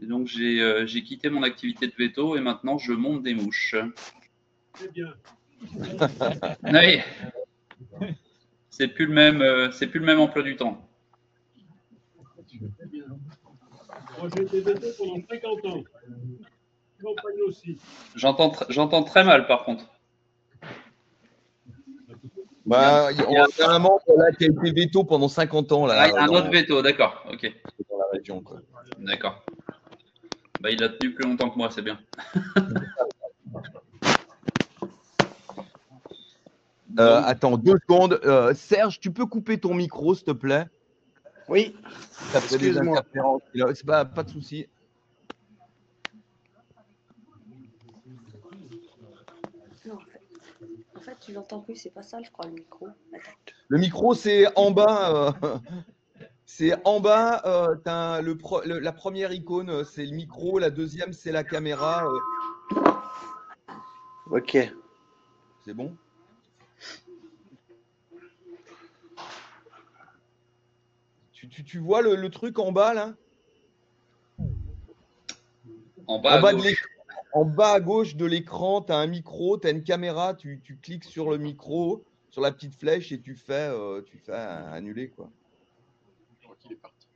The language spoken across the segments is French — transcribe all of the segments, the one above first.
Et donc, j'ai quitté mon activité de veto et maintenant, je monte des mouches. C'est bien. Oui. C'est plus le même emploi du temps. C'est bien. Moi, j'ai été veto pendant 50 ans. Campagne aussi. J'entends très mal, par contre. Bah, il y a un membre là qui a été veto pendant 50 ans. Là, il y a un autre veto, d'accord. Ok. Dans la région. D'accord. Bah, il a tenu plus longtemps que moi, c'est bien. Attends, 2 secondes. Serge, tu peux couper ton micro, s'il te plaît? Oui. Ça fait des interférences. C'est pas de souci. Non, en fait, tu l'entends plus, c'est pas ça, je crois, le micro. Attends. Le micro, c'est en bas. C'est en bas. La première icône, c'est le micro. La deuxième, c'est la caméra. Ok. C'est bon? Tu vois le truc en bas, là? En bas à gauche de l'écran, tu as un micro, tu as une caméra, tu cliques sur le micro, sur la petite flèche et tu fais annuler, quoi. Je crois qu'il est parti.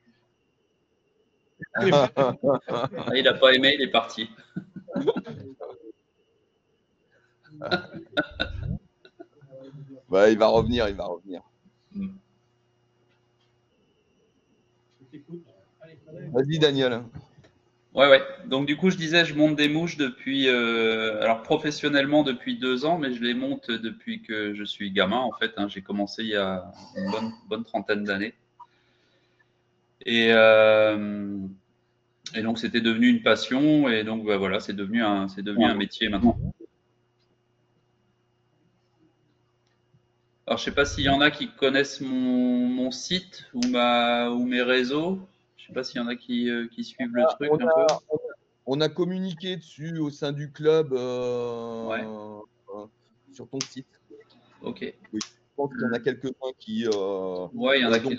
Il n'a pas aimé, il est parti. Bah, il va revenir. Vas-y, Daniel. Ouais. Donc, du coup, je disais, je monte des mouches depuis, alors professionnellement depuis 2 ans, mais je les monte depuis que je suis gamin, en fait. Hein. J'ai commencé il y a une bonne trentaine d'années. Et donc, c'était devenu une passion. Et donc, bah, voilà, c'est devenu un métier maintenant. Alors, je sais pas s'il y en a qui connaissent mon site ou mes réseaux. Je sais pas s'il y en a qui suivent le truc un peu. On a communiqué dessus au sein du club sur ton site. Ok. Oui, je pense qu'il y en a quelques-uns qui. Ouais, il y en a qui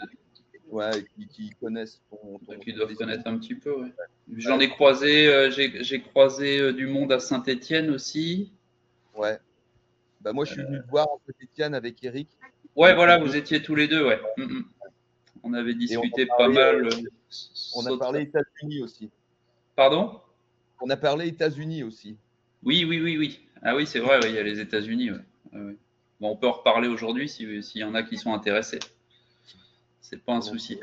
connaissent ton qui doivent connaître un petit peu. Ouais. J'en ai croisé, j'ai croisé du monde à Saint-Étienne aussi. Ouais. Bah moi, je suis venu te voir à Saint-Étienne avec Eric. Ouais, voilà, vous étiez tous les deux, ouais. On avait discuté pas mal. On a parlé États-Unis aussi. Pardon? On a parlé États-Unis aussi. Oui. Ah oui, c'est vrai, il y a les États-Unis. Ouais. Bon, on peut en reparler aujourd'hui s'il y en a qui sont intéressés. C'est pas un souci.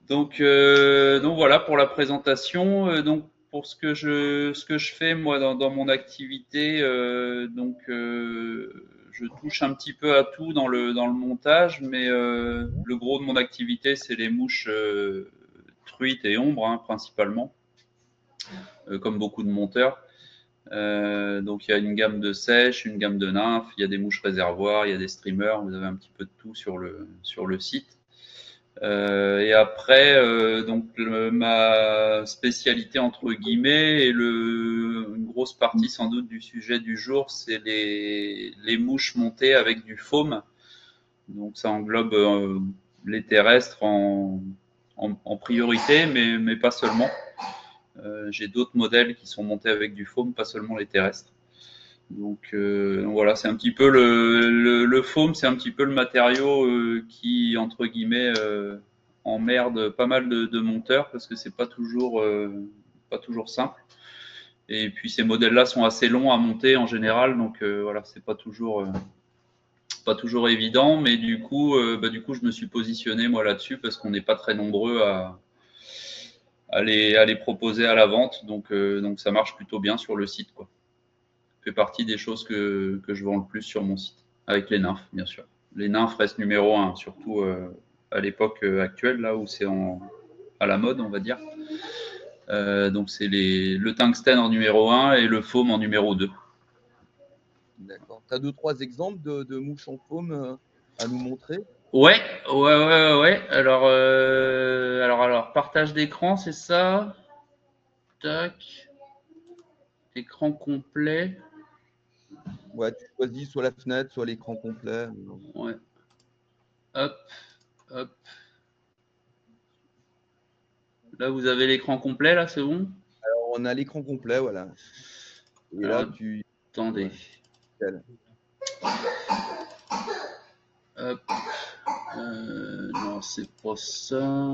Donc voilà pour la présentation. Donc pour ce que je fais moi dans mon activité, je touche un petit peu à tout dans le montage, mais le gros de mon activité c'est les mouches truites et ombres hein, principalement, comme beaucoup de monteurs. Donc il y a une gamme de sèches, une gamme de nymphes, il y a des mouches réservoirs, il y a des streamers, vous avez un petit peu de tout sur le site. Et après, ma spécialité entre guillemets et une grosse partie sans doute du sujet du jour, c'est les mouches montées avec du foam. Donc ça englobe les terrestres en priorité, mais pas seulement. J'ai d'autres modèles qui sont montés avec du foam, pas seulement les terrestres. Donc voilà, c'est un petit peu le foam, c'est un petit peu le matériau qui entre guillemets emmerde pas mal de monteurs parce que c'est pas toujours simple. Et puis ces modèles-là sont assez longs à monter en général, donc voilà, c'est pas toujours évident. Mais du coup, je me suis positionné moi là-dessus parce qu'on n'est pas très nombreux à les proposer à la vente, donc ça marche plutôt bien sur le site, quoi. Fait partie des choses que je vends le plus sur mon site, avec les nymphes, bien sûr. Les nymphes restent numéro 1, surtout à l'époque actuelle, là où c'est à la mode, on va dire. Donc c'est le tungstène en numéro 1 et le foam en numéro 2. D'accord. Tu as 2-3 exemples de mouches en foam à nous montrer? Ouais. Alors, partage d'écran, c'est ça. Tac. Écran complet. Ouais, tu choisis soit la fenêtre, soit l'écran complet. Ouais. Hop. Là, vous avez l'écran complet, là, c'est bon? Alors, on a l'écran complet, voilà. Et Alors, là, tu. attendez. Ouais, nickel. Hop. Non, c'est pas ça.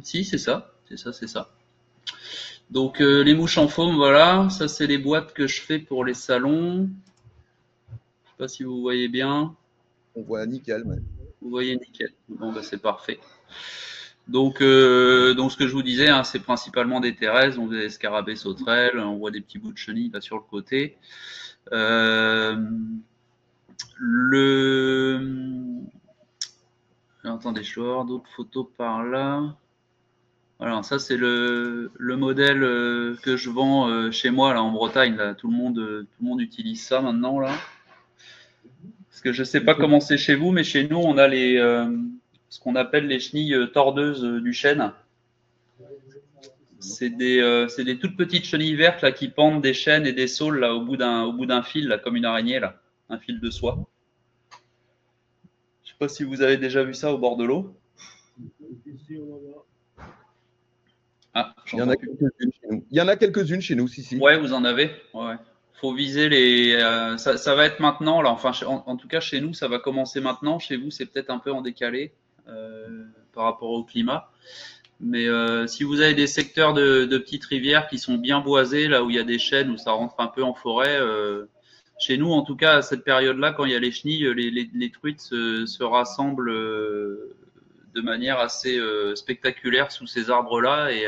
Si, c'est ça. C'est ça, c'est ça. Donc, les mouches en foam, voilà. Ça, c'est les boîtes que je fais pour les salons. Je sais pas si vous voyez bien. On voit nickel. Ouais. Vous voyez nickel. Bon, bah, c'est parfait. Donc, ce que je vous disais, hein, c'est principalement des thérèses, donc des scarabées sauterelles, on voit des petits bouts de chenilles là sur le côté. Attendez, je dois avoir d'autres photos par là. Voilà, ça c'est le modèle que je vends chez moi là en Bretagne. Là, tout le monde utilise ça maintenant là. Parce que je sais pas comment c'est chez vous, mais chez nous on a ce qu'on appelle les chenilles tordeuses du chêne. C'est des toutes petites chenilles vertes là qui pendent des chênes et des saules là au bout d'un fil là comme une araignée là, un fil de soie. Je sais pas si vous avez déjà vu ça au bord de l'eau. Ici, on en a. Ah, Il y en a quelques-unes chez nous. Il y en a quelques-unes chez nous, si. Ouais, vous en avez. Ouais. Faut viser les. Ça va être maintenant là. Enfin, en tout cas chez nous, ça va commencer maintenant. Chez vous, c'est peut-être un peu en décalé par rapport au climat. Mais si vous avez des secteurs de petites rivières qui sont bien boisés, là où il y a des chênes, où ça rentre un peu en forêt, chez nous, en tout cas, à cette période-là, quand il y a les chenilles, les truites se rassemblent de manière assez spectaculaire sous ces arbres-là et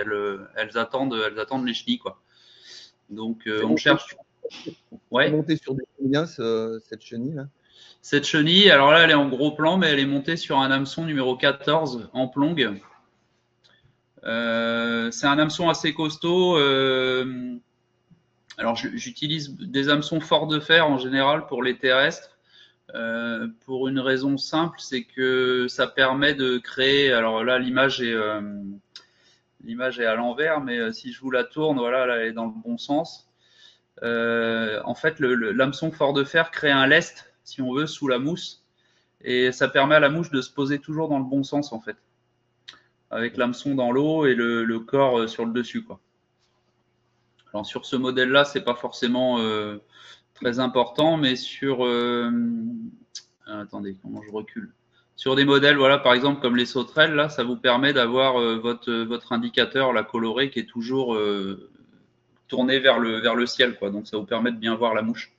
elles attendent les chenilles, quoi. Donc, on cherche. Ouais. Monter sur des combien cette chenille là? Cette chenille, alors là, elle est en gros plan, mais elle est montée sur un hameçon numéro 14 en plonge. C'est un hameçon assez costaud. Alors, j'utilise des hameçons forts de fer en général pour les terrestres. Pour une raison simple, c'est que ça permet de créer. Alors là, l'image est à l'envers, mais si je vous la tourne, voilà, là, elle est dans le bon sens. En fait, l'hameçon fort de fer crée un lest, si on veut, sous la mousse, et ça permet à la mouche de se poser toujours dans le bon sens, en fait, avec l'hameçon dans l'eau et le corps sur le dessus, quoi. Alors sur ce modèle-là, c'est pas forcément très important, mais sur attendez, comment je recule? Sur des modèles, voilà, par exemple comme les sauterelles, là, ça vous permet d'avoir votre indicateur, la coloré, qui est toujours tourné vers le ciel, quoi. Donc ça vous permet de bien voir la mouche.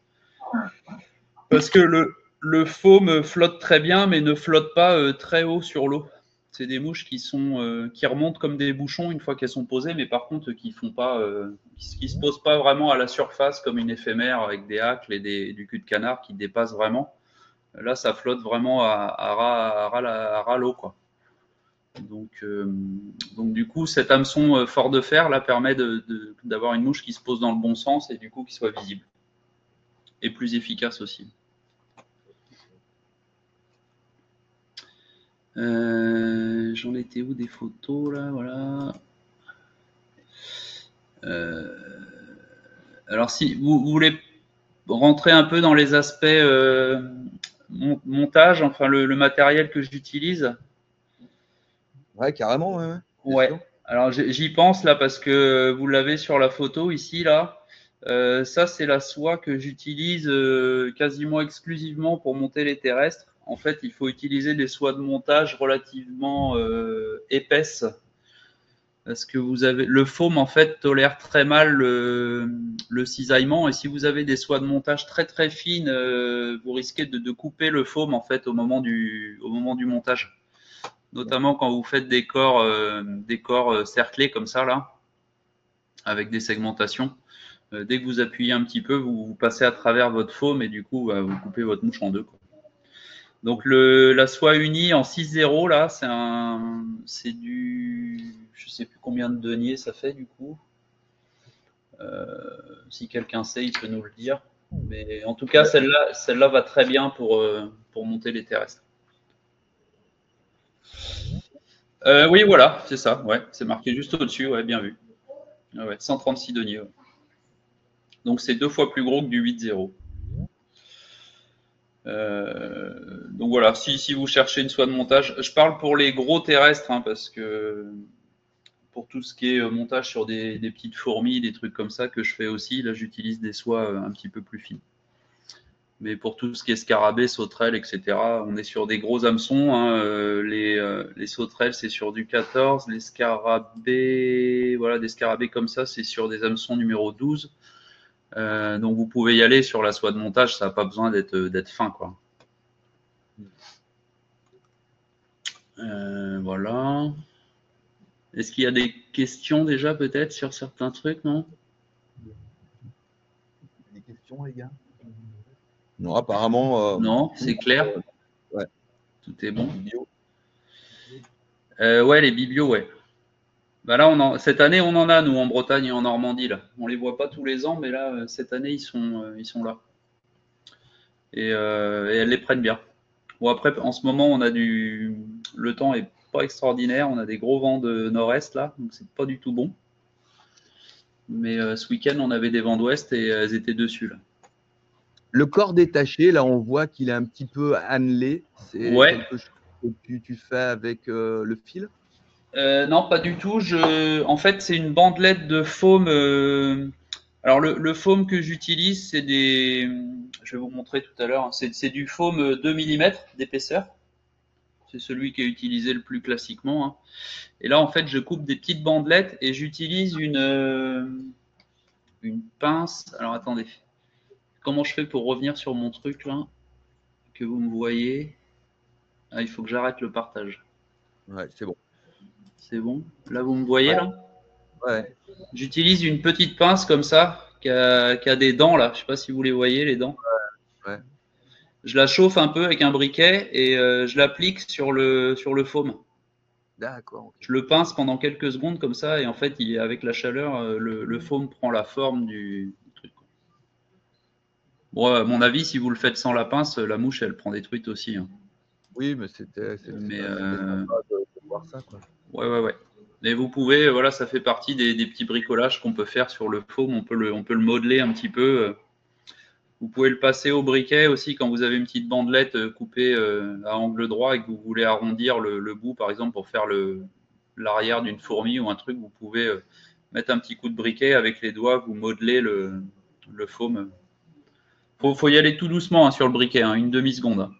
Parce que le faume flotte très bien, mais ne flotte pas très haut sur l'eau. C'est des mouches qui remontent comme des bouchons une fois qu'elles sont posées, mais par contre qui se posent pas vraiment à la surface comme une éphémère avec des hacles et du cul de canard qui dépassent vraiment. Là, ça flotte vraiment à ras l'eau, quoi. Donc du coup, cet hameçon fort de fer là permet d'avoir une mouche qui se pose dans le bon sens et du coup qui soit visible et plus efficace aussi. J'en étais où des photos là, voilà. Alors si vous voulez rentrer un peu dans les aspects montage, enfin le matériel que j'utilise. Ouais, carrément. Ouais. Ouais. Alors j'y pense là parce que vous l'avez sur la photo ici là. Ça c'est la soie que j'utilise quasiment exclusivement pour monter les terrestres. En fait, il faut utiliser des soies de montage relativement épaisses parce que le faume en fait tolère très mal le cisaillement et si vous avez des soies de montage très très fines, vous risquez de couper le faume en fait au moment du montage. Notamment quand vous faites des corps cerclés comme ça là, avec des segmentations. Dès que vous appuyez un petit peu, vous passez à travers votre faume et du coup vous coupez votre mouche en deux, quoi. Donc la soie unie en 6-0 là, c'est du, je sais plus combien de deniers ça fait du coup. Si quelqu'un sait, il peut nous le dire. Mais en tout cas, celle-là va très bien pour monter les terrestres. Oui, voilà, c'est ça. Ouais, c'est marqué juste au-dessus. Ouais, bien vu. Ouais, 136 deniers. Ouais. Donc c'est 2 fois plus gros que du 8-0. Donc voilà, si vous cherchez une soie de montage, je parle pour les gros terrestres, hein, parce que pour tout ce qui est montage sur des petites fourmis, des trucs comme ça que je fais aussi. Là, j'utilise des soies un petit peu plus fines. Mais pour tout ce qui est scarabée, sauterelle, etc., on est sur des gros hameçons. Hein. Les sauterelles, c'est sur du 14. Les scarabées, voilà, des scarabées comme ça, c'est sur des hameçons numéro 12. Donc vous pouvez y aller sur la soie de montage, ça n'a pas besoin d'être fin, quoi. Voilà. Est-ce qu'il y a des questions déjà peut-être sur certains trucs, non? Des questions, les gars? Non, apparemment. Non, c'est clair. Ouais. Tout est bon. Bio. Ouais, les biblios, ouais. Bah là, cette année, on en a, nous, en Bretagne et en Normandie. Là. On les voit pas tous les ans, mais là, cette année, ils sont là. Et elles les prennent bien. Bon, après, en ce moment, le temps est pas extraordinaire. On a des gros vents de nord-est, là, donc c'est pas du tout bon. Mais ce week-end, on avait des vents d'ouest et elles étaient dessus, là. Le corps détaché, là, on voit qu'il est un petit peu annelé. C'est quelque chose que tu fais avec le fil? Non, pas du tout. En fait, c'est une bandelette de foam. Alors, le foam que j'utilise, c'est je vais vous montrer tout à l'heure. C'est du foam 2 mm d'épaisseur. C'est celui qui est utilisé le plus classiquement. Hein. Et là, en fait, je coupe des petites bandelettes et j'utilise une pince. Alors, attendez. Comment je fais pour revenir sur mon truc là, que vous me voyez? Ah, il faut que j'arrête le partage. Ouais, c'est bon. C'est bon. Là, vous me voyez là? Ouais. J'utilise une petite pince comme ça, qui a des dents là. Je ne sais pas si vous les voyez, les dents. Ouais. Je la chauffe un peu avec un briquet et je l'applique sur le foam. D'accord. Okay. Je le pince pendant quelques secondes comme ça et en fait, avec la chaleur, le foam prend la forme du truc. Bon, à mon avis, si vous le faites sans la pince, la mouche, elle prend des trucs aussi. Hein. Oui, mais c'était sympa de voir ça, quoi. Ouais. Et vous pouvez, voilà, ça fait partie des petits bricolages qu'on peut faire sur le foam. On peut le modeler un petit peu. Vous pouvez le passer au briquet aussi quand vous avez une petite bandelette coupée à angle droit et que vous voulez arrondir le bout, par exemple, pour faire l'arrière d'une fourmi ou un truc. Vous pouvez mettre un petit coup de briquet avec les doigts, vous modelez le foam. Faut y aller tout doucement hein, sur le briquet, hein, une demi-seconde. Hein.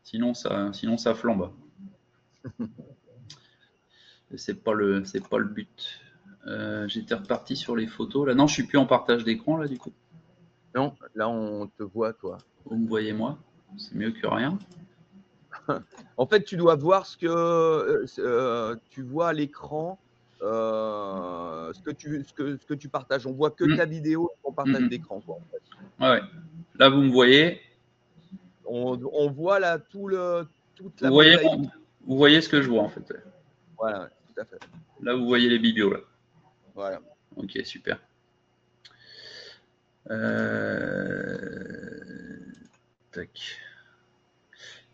Sinon, ça flambe. C'est pas le but. J'étais reparti sur les photos. Là, non, je suis plus en partage d'écran là du coup. Non, là on te voit toi. Vous me voyez moi. C'est mieux que rien. En fait, tu dois voir ce que tu vois à l'écran, ce que tu partages. On voit que ta vidéo, ton partage d'écran, quoi. En fait. Ouais. Là, vous me voyez. On voit là toute la vous voyez ce que je vois en fait. Voilà, tout à fait. Là, vous voyez les biblios là. Voilà. Ok, super. Tac.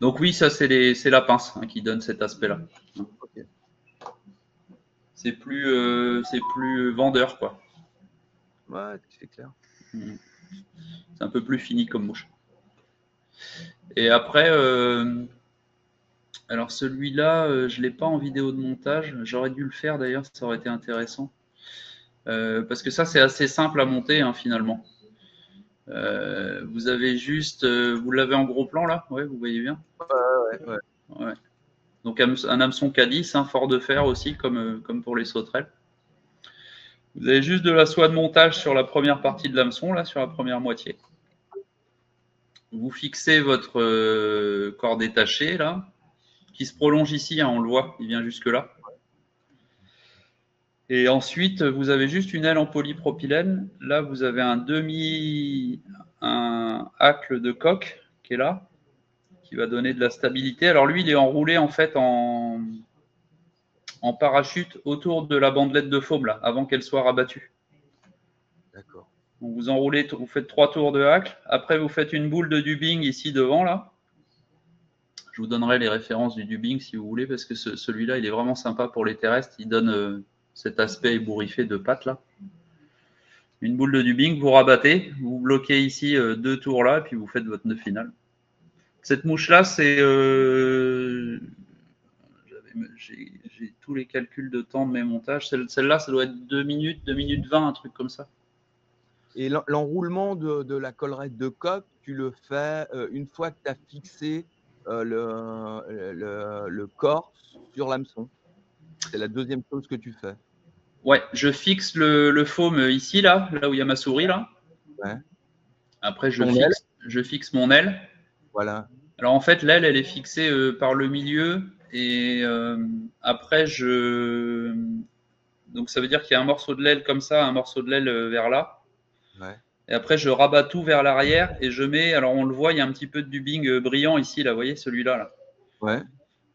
Donc oui, ça c'est la pince hein, qui donne cet aspect-là. Okay. C'est plus vendeur quoi. Ouais, c'est clair. C'est un peu plus fini comme mouche. Et après, alors celui-là, je l'ai pas en vidéo de montage. J'aurais dû le faire d'ailleurs, ça aurait été intéressant. Parce que ça c'est assez simple à monter hein, finalement. Vous avez juste, vous l'avez en gros plan là, ouais, vous voyez bien. Ouais. Donc un hameçon K10, un fort de fer aussi, comme pour les sauterelles. Vous avez juste de la soie de montage sur la première partie de l'hameçon, là, sur la première moitié. Vous fixez votre corps détaché, là, qui se prolonge ici, hein, on le voit, il vient jusque là. Et ensuite, vous avez juste une aile en polypropylène. Là, vous avez un hacle de coque qui est là, qui va donner de la stabilité. Alors lui, il est enroulé en fait en parachute autour de la bandelette de foam là, avant qu'elle soit rabattue. D'accord. Donc vous enroulez, vous faites 3 tours de hacle. Après, vous faites une boule de dubbing ici devant là. Je vous donnerai les références du dubbing si vous voulez, parce que celui-là, il est vraiment sympa pour les terrestres. Il donne cet aspect ébouriffé de pattes là. Une boule de dubbing, vous rabattez, vous bloquez ici 2 tours là, et puis vous faites votre nœud final. Cette mouche là, c'est j'ai tous les calculs de temps de mes montages. Celle-là, ça doit être 2 minutes, 2 minutes 20, un truc comme ça. Et l'enroulement de la collerette de coque, tu le fais une fois que tu as fixé le corps sur l'hameçon. C'est la deuxième chose que tu fais. Ouais, je fixe le foam ici, là où il y a ma souris, là. Ouais. Après, Ton aile. je fixe mon aile. Voilà. Alors, en fait, l'aile, elle est fixée par le milieu. Et après, donc, ça veut dire qu'il y a un morceau de l'aile comme ça, un morceau de l'aile vers là. Ouais. Et après, je rabats tout vers l'arrière et je mets, alors on le voit, il y a un petit peu de dubbing brillant ici, là, vous voyez, celui-là, là. Ouais.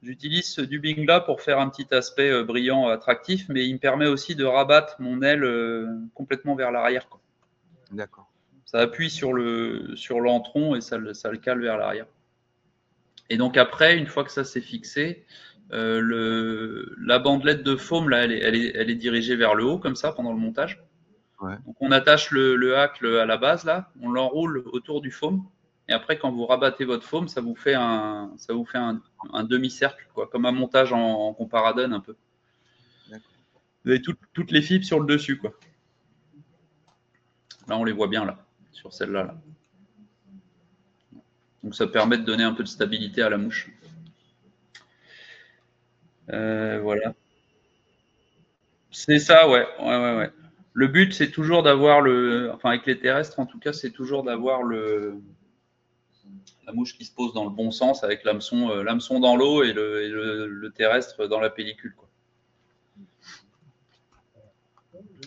J'utilise ce dubbing-là pour faire un petit aspect brillant, attractif, mais il me permet aussi de rabattre mon aile complètement vers l'arrière, quoi. D'accord. Ça appuie sur l'entron et ça le cale vers l'arrière. Et donc après, une fois que ça s'est fixé, la bandelette de foam, là, elle est dirigée vers le haut, comme ça, pendant le montage. Ouais. Donc on attache le hacle à la base, là, on l'enroule autour du foam. Et après, quand vous rabattez votre foam, ça vous fait un demi-cercle, quoi, comme un montage en comparadone un peu. Vous avez toutes les fibres sur le dessus, quoi. Là, on les voit bien, là, sur celle-là. Là. Donc ça permet de donner un peu de stabilité à la mouche. Voilà. C'est ça, ouais. Ouais. Le but, c'est toujours d'avoir enfin avec les terrestres, en tout cas, c'est toujours d'avoir la mouche qui se pose dans le bon sens avec l'hameçon dans l'eau et le terrestre dans la pellicule, quoi.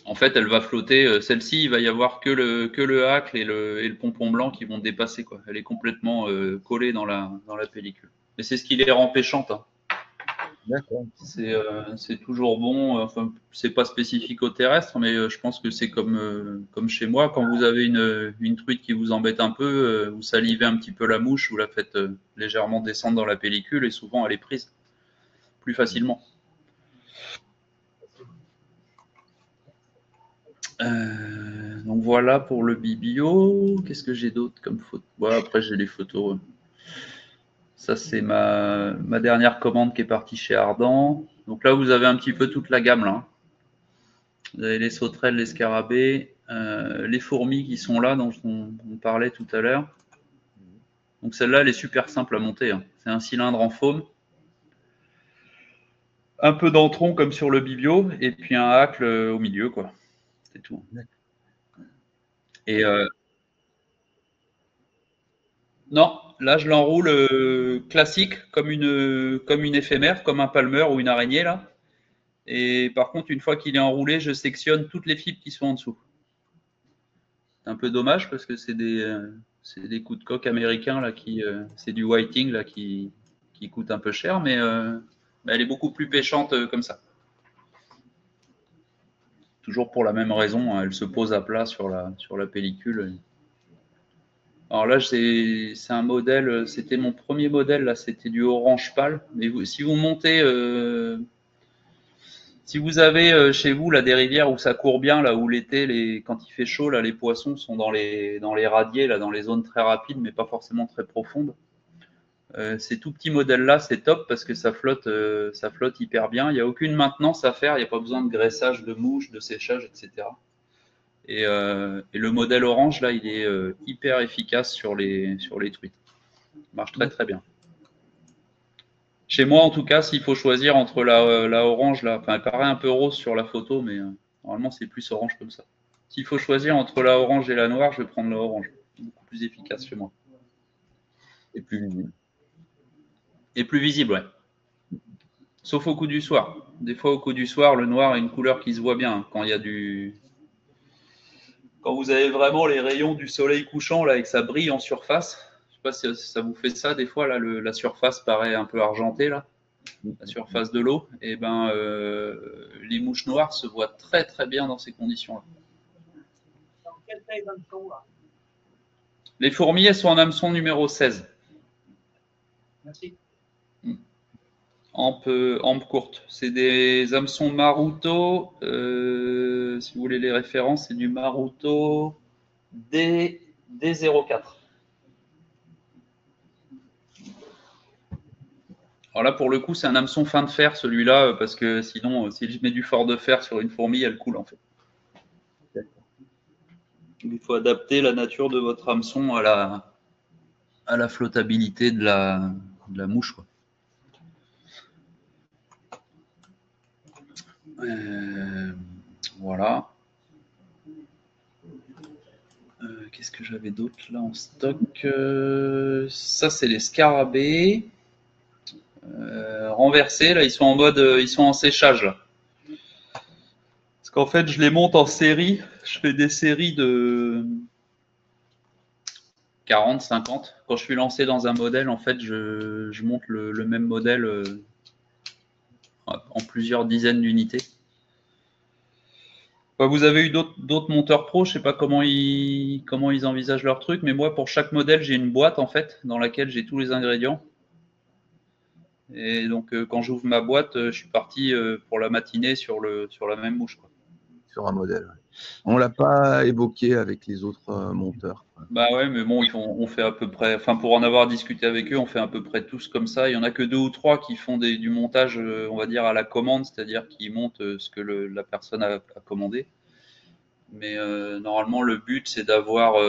En fait, elle va flotter. Celle-ci, il va y avoir que le hacle et le pompon blanc qui vont dépasser, quoi. Elle est complètement collée dans la pellicule. Et c'est ce qui les rend péchantes, hein. D'accord. C'est toujours bon. Enfin, c'est pas spécifique au terrestre, mais je pense que c'est comme chez moi. Quand vous avez une truite qui vous embête un peu, vous salivez un petit peu la mouche, vous la faites légèrement descendre dans la pellicule et souvent elle est prise plus facilement. Donc voilà pour le bibio. Qu'est-ce que j'ai d'autre comme photo? Bon, après j'ai les photos. Ça c'est ma dernière commande qui est partie chez Ardent. Donc là vous avez un petit peu toute la gamme là. Vous avez les sauterelles, les scarabées, les fourmis qui sont là dont on parlait tout à l'heure. Donc celle-là elle est super simple à monter, hein. C'est un cylindre en foam. Un peu d'entron comme sur le bibio et puis un hacle au milieu, quoi. C'est tout. Et non, là je l'enroule classique comme une éphémère, comme un palmeur ou une araignée là. Et par contre, une fois qu'il est enroulé, je sectionne toutes les fibres qui sont en dessous. C'est un peu dommage parce que c'est des coups de coque américains là c'est du whiting là qui coûte un peu cher, mais elle est beaucoup plus pêchante comme ça. Toujours pour la même raison, hein, elle se pose à plat sur la pellicule. Alors là, c'est un modèle, c'était mon premier modèle, là, c'était du orange pâle. Mais si vous montez, si vous avez chez vous là, des rivières où ça court bien, là où l'été, quand il fait chaud, là, les poissons sont dans les radiers, là, dans les zones très rapides, mais pas forcément très profondes. Ces tout petits modèles-là, c'est top parce que ça flotte hyper bien. Il n'y a aucune maintenance à faire, il n'y a pas besoin de graissage de mouches, de séchage, etc. Et le modèle orange, là, il est hyper efficace sur les truites. Il marche très très bien. Chez moi, en tout cas, s'il faut choisir entre la orange, là, enfin, elle paraît un peu rose sur la photo, mais normalement, c'est plus orange comme ça. S'il faut choisir entre la orange et la noire, je vais prendre la orange. Beaucoup plus efficace chez moi. Et plus visible. Et plus visible, ouais. Sauf au coup du soir. Des fois, au coup du soir, le noir a une couleur qui se voit bien. Quand il y a quand vous avez vraiment les rayons du soleil couchant là et que ça brille en surface, je sais pas si ça vous fait ça des fois là, la surface paraît un peu argentée là, la surface de l'eau, et ben les mouches noires se voient très très bien dans ces conditions là. Les fourmis, elles sont en hameçon numéro 16. Merci. Hampe courte. C'est des hameçons Maruto. Si vous voulez les références, c'est du Maruto D04. Alors là, pour le coup, c'est un hameçon fin de fer, celui-là, parce que sinon, si je mets du fort de fer sur une fourmi, elle coule en fait. Il faut adapter la nature de votre hameçon à la flottabilité de la mouche, quoi. Voilà. Qu'est-ce que j'avais d'autre là en stock? Ça, c'est les scarabées. Renversés, là, ils sont en mode, ils sont en séchage, là. Parce qu'en fait, je les monte en série. Je fais des séries de 40, 50. Quand je suis lancé dans un modèle, en fait, je monte le même modèle en plusieurs dizaines d'unités. Vous avez eu d'autres monteurs pro, je sais pas comment ils envisagent leur truc, mais moi, pour chaque modèle, j'ai une boîte en fait dans laquelle j'ai tous les ingrédients. Et donc, quand j'ouvre ma boîte, je suis parti pour la matinée sur la même mouche, quoi. Sur un modèle. On l'a pas évoqué avec les autres monteurs. Bah ouais, mais bon, on fait à peu près, enfin pour en avoir discuté avec eux, on fait à peu près tous comme ça. Il y en a que 2 ou 3 qui font du montage, on va dire à la commande, c'est-à-dire qui montent ce que la personne a commandé. Mais normalement, le but c'est d'avoir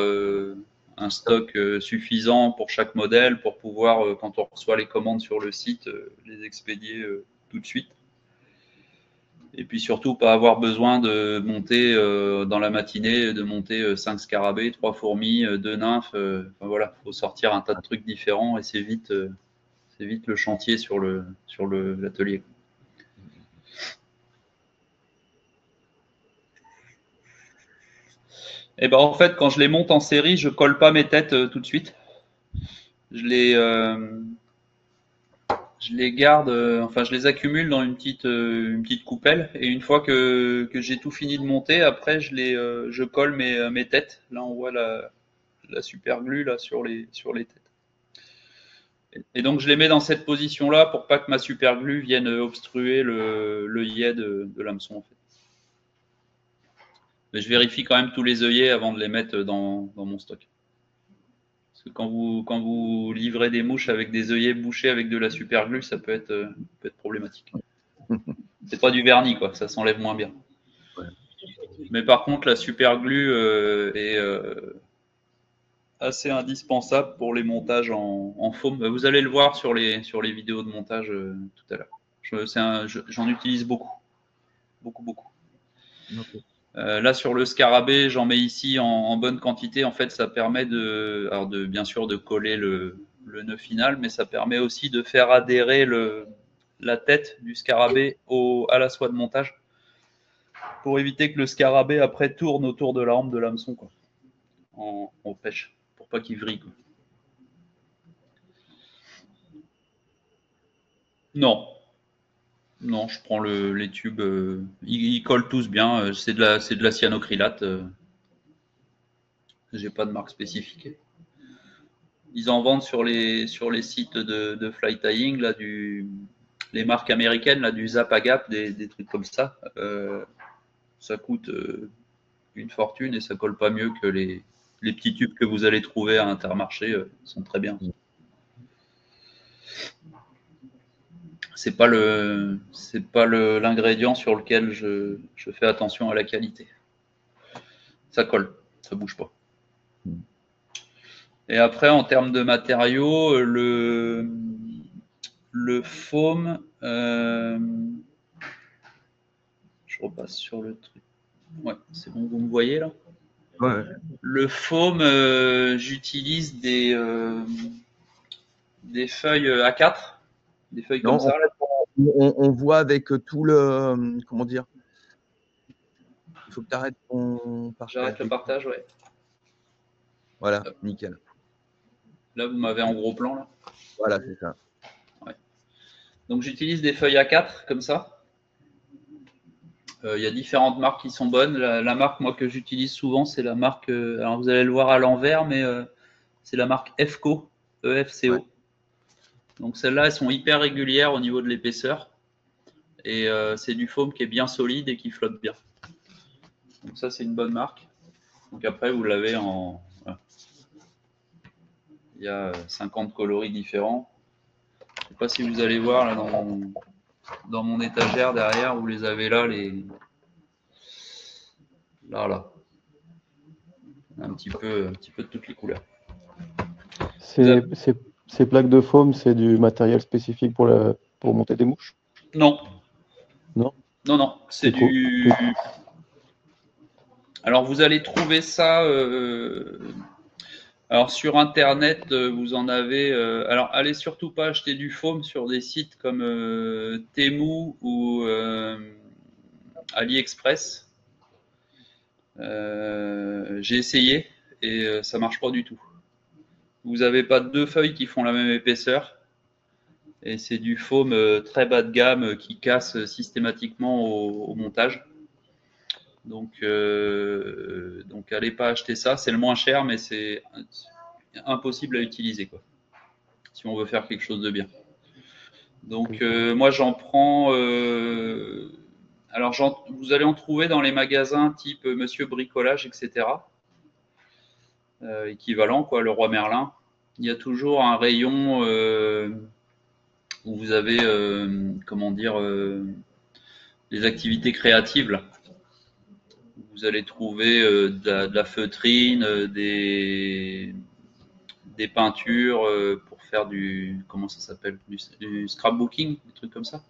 un stock suffisant pour chaque modèle pour pouvoir, quand on reçoit les commandes sur le site, les expédier tout de suite. Et puis surtout, pas avoir besoin de monter dans la matinée, de monter 5 scarabées, 3 fourmis, 2 nymphes. Enfin, voilà, il faut sortir un tas de trucs différents et c'est vite le chantier sur l'atelier. Et ben en fait, quand je les monte en série, je colle pas mes têtes tout de suite. Je les garde, enfin je les accumule dans une petite coupelle et une fois que j'ai tout fini de monter, après je colle mes têtes. Là on voit la super glue là sur les têtes. Et donc je les mets dans cette position là pour pas que ma super glue vienne obstruer l'œillet de l'hameçon en fait. Mais je vérifie quand même tous les œillets avant de les mettre dans mon stock. Parce que quand vous livrez des mouches avec des œillets bouchés avec de la super glue, ça peut être problématique. C'est pas du vernis, quoi, ça s'enlève moins bien. Ouais. Mais par contre, la super glue est assez indispensable pour les montages en foam. Vous allez le voir sur les vidéos de montage tout à l'heure. J'en utilise beaucoup. Beaucoup. Okay. Là, sur le scarabée, j'en mets ici en bonne quantité. En fait, ça permet bien sûr de coller le nœud final, mais ça permet aussi de faire adhérer la tête du scarabée à la soie de montage pour éviter que le scarabée après tourne autour de la hampe de l'hameçon, quoi, en pêche, pour pas qu'il vrille, quoi. Non, je prends les tubes, ils collent tous bien. C'est de la cyanocrylate. J'ai pas de marque spécifique. Ils en vendent sur les sites de fly tying, là, les marques américaines, là, du Zap-A-Gap, des trucs comme ça. Ça coûte une fortune et ça colle pas mieux que les petits tubes que vous allez trouver à Intermarché. Sont très bien. C'est pas l'ingrédient sur lequel je fais attention à la qualité. Ça colle, ça bouge pas. Et après, en termes de matériaux, le foam, je repasse sur le truc. Ouais, c'est bon, vous me voyez là? Ouais. Le foam, j'utilise des feuilles A4, des feuilles comme ça. On voit avec tout le. Comment dire? Il faut que tu arrêtes ton partage. J'arrête le partage, ouais. Voilà, nickel. Là, vous m'avez en gros plan, là. Voilà, c'est ça. Ouais. Donc, j'utilise des feuilles A4 comme ça. Il y a différentes marques qui sont bonnes. La marque, moi, que j'utilise souvent, c'est la marque. Alors, vous allez le voir à l'envers, mais c'est la marque EFCO. EFCO. Ouais. Donc, celles-là, elles sont hyper régulières au niveau de l'épaisseur. Et c'est du foam qui est bien solide et qui flotte bien. Donc, ça, c'est une bonne marque. Donc, après, vous l'avez en. Voilà. Il y a 50 coloris différents. sais pas si vous allez voir là dans mon étagère derrière, vous les avez là, là. Un petit peu de toutes les couleurs. Ces plaques de foam, c'est du matériel spécifique pour monter des mouches? Non. Non. Non, c'est du... Alors, vous allez trouver ça... Alors, sur Internet, vous en avez... Alors, allez surtout pas acheter du foam sur des sites comme Temu ou AliExpress. J'ai essayé et ça marche pas du tout. Vous n'avez pas deux feuilles qui font la même épaisseur. Et c'est du foam très bas de gamme qui casse systématiquement au montage. Donc allez pas acheter ça. C'est le moins cher, mais c'est impossible à utiliser, quoi, si on veut faire quelque chose de bien. Donc moi, j'en prends... alors, vous allez en trouver dans les magasins type Monsieur Bricolage, etc. Équivalent, quoi, le Roi Merlin. Il y a toujours un rayon... où vous avez, comment dire, des activités créatives. Là. Vous allez trouver de la feutrine, des peintures pour faire du, comment ça s'appelle, du scrapbooking, des trucs comme ça.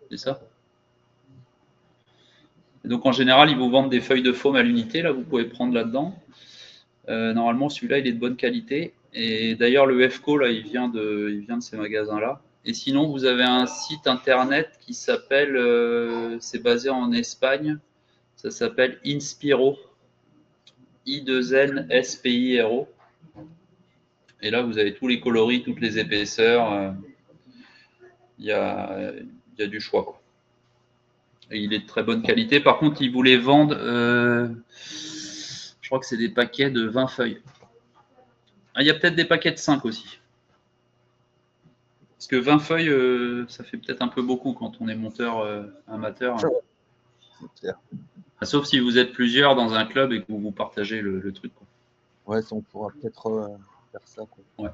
C'est ça. Et donc en général, ils vous vendent des feuilles de foam à l'unité. Là, vous pouvez prendre là-dedans. Normalement, celui-là, il est de bonne qualité. Et d'ailleurs, le FCO, là, il vient de ces magasins-là. Et sinon, vous avez un site internet qui s'appelle, c'est basé en Espagne, ça s'appelle Inspiro, I2NSPIRO. Et là, vous avez tous les coloris, toutes les épaisseurs. Il y a du choix, quoi. Et il est de très bonne qualité. Par contre, ils vous les vendent, je crois que c'est des paquets de 20 feuilles. Ah, il y a peut-être des paquets de 5 aussi. Parce que 20 feuilles, ça fait peut-être un peu beaucoup quand on est monteur amateur. Sauf si vous êtes plusieurs dans un club et que vous partagez le truc, quoi. Ouais, on pourra peut-être faire ça, quoi. Ouais.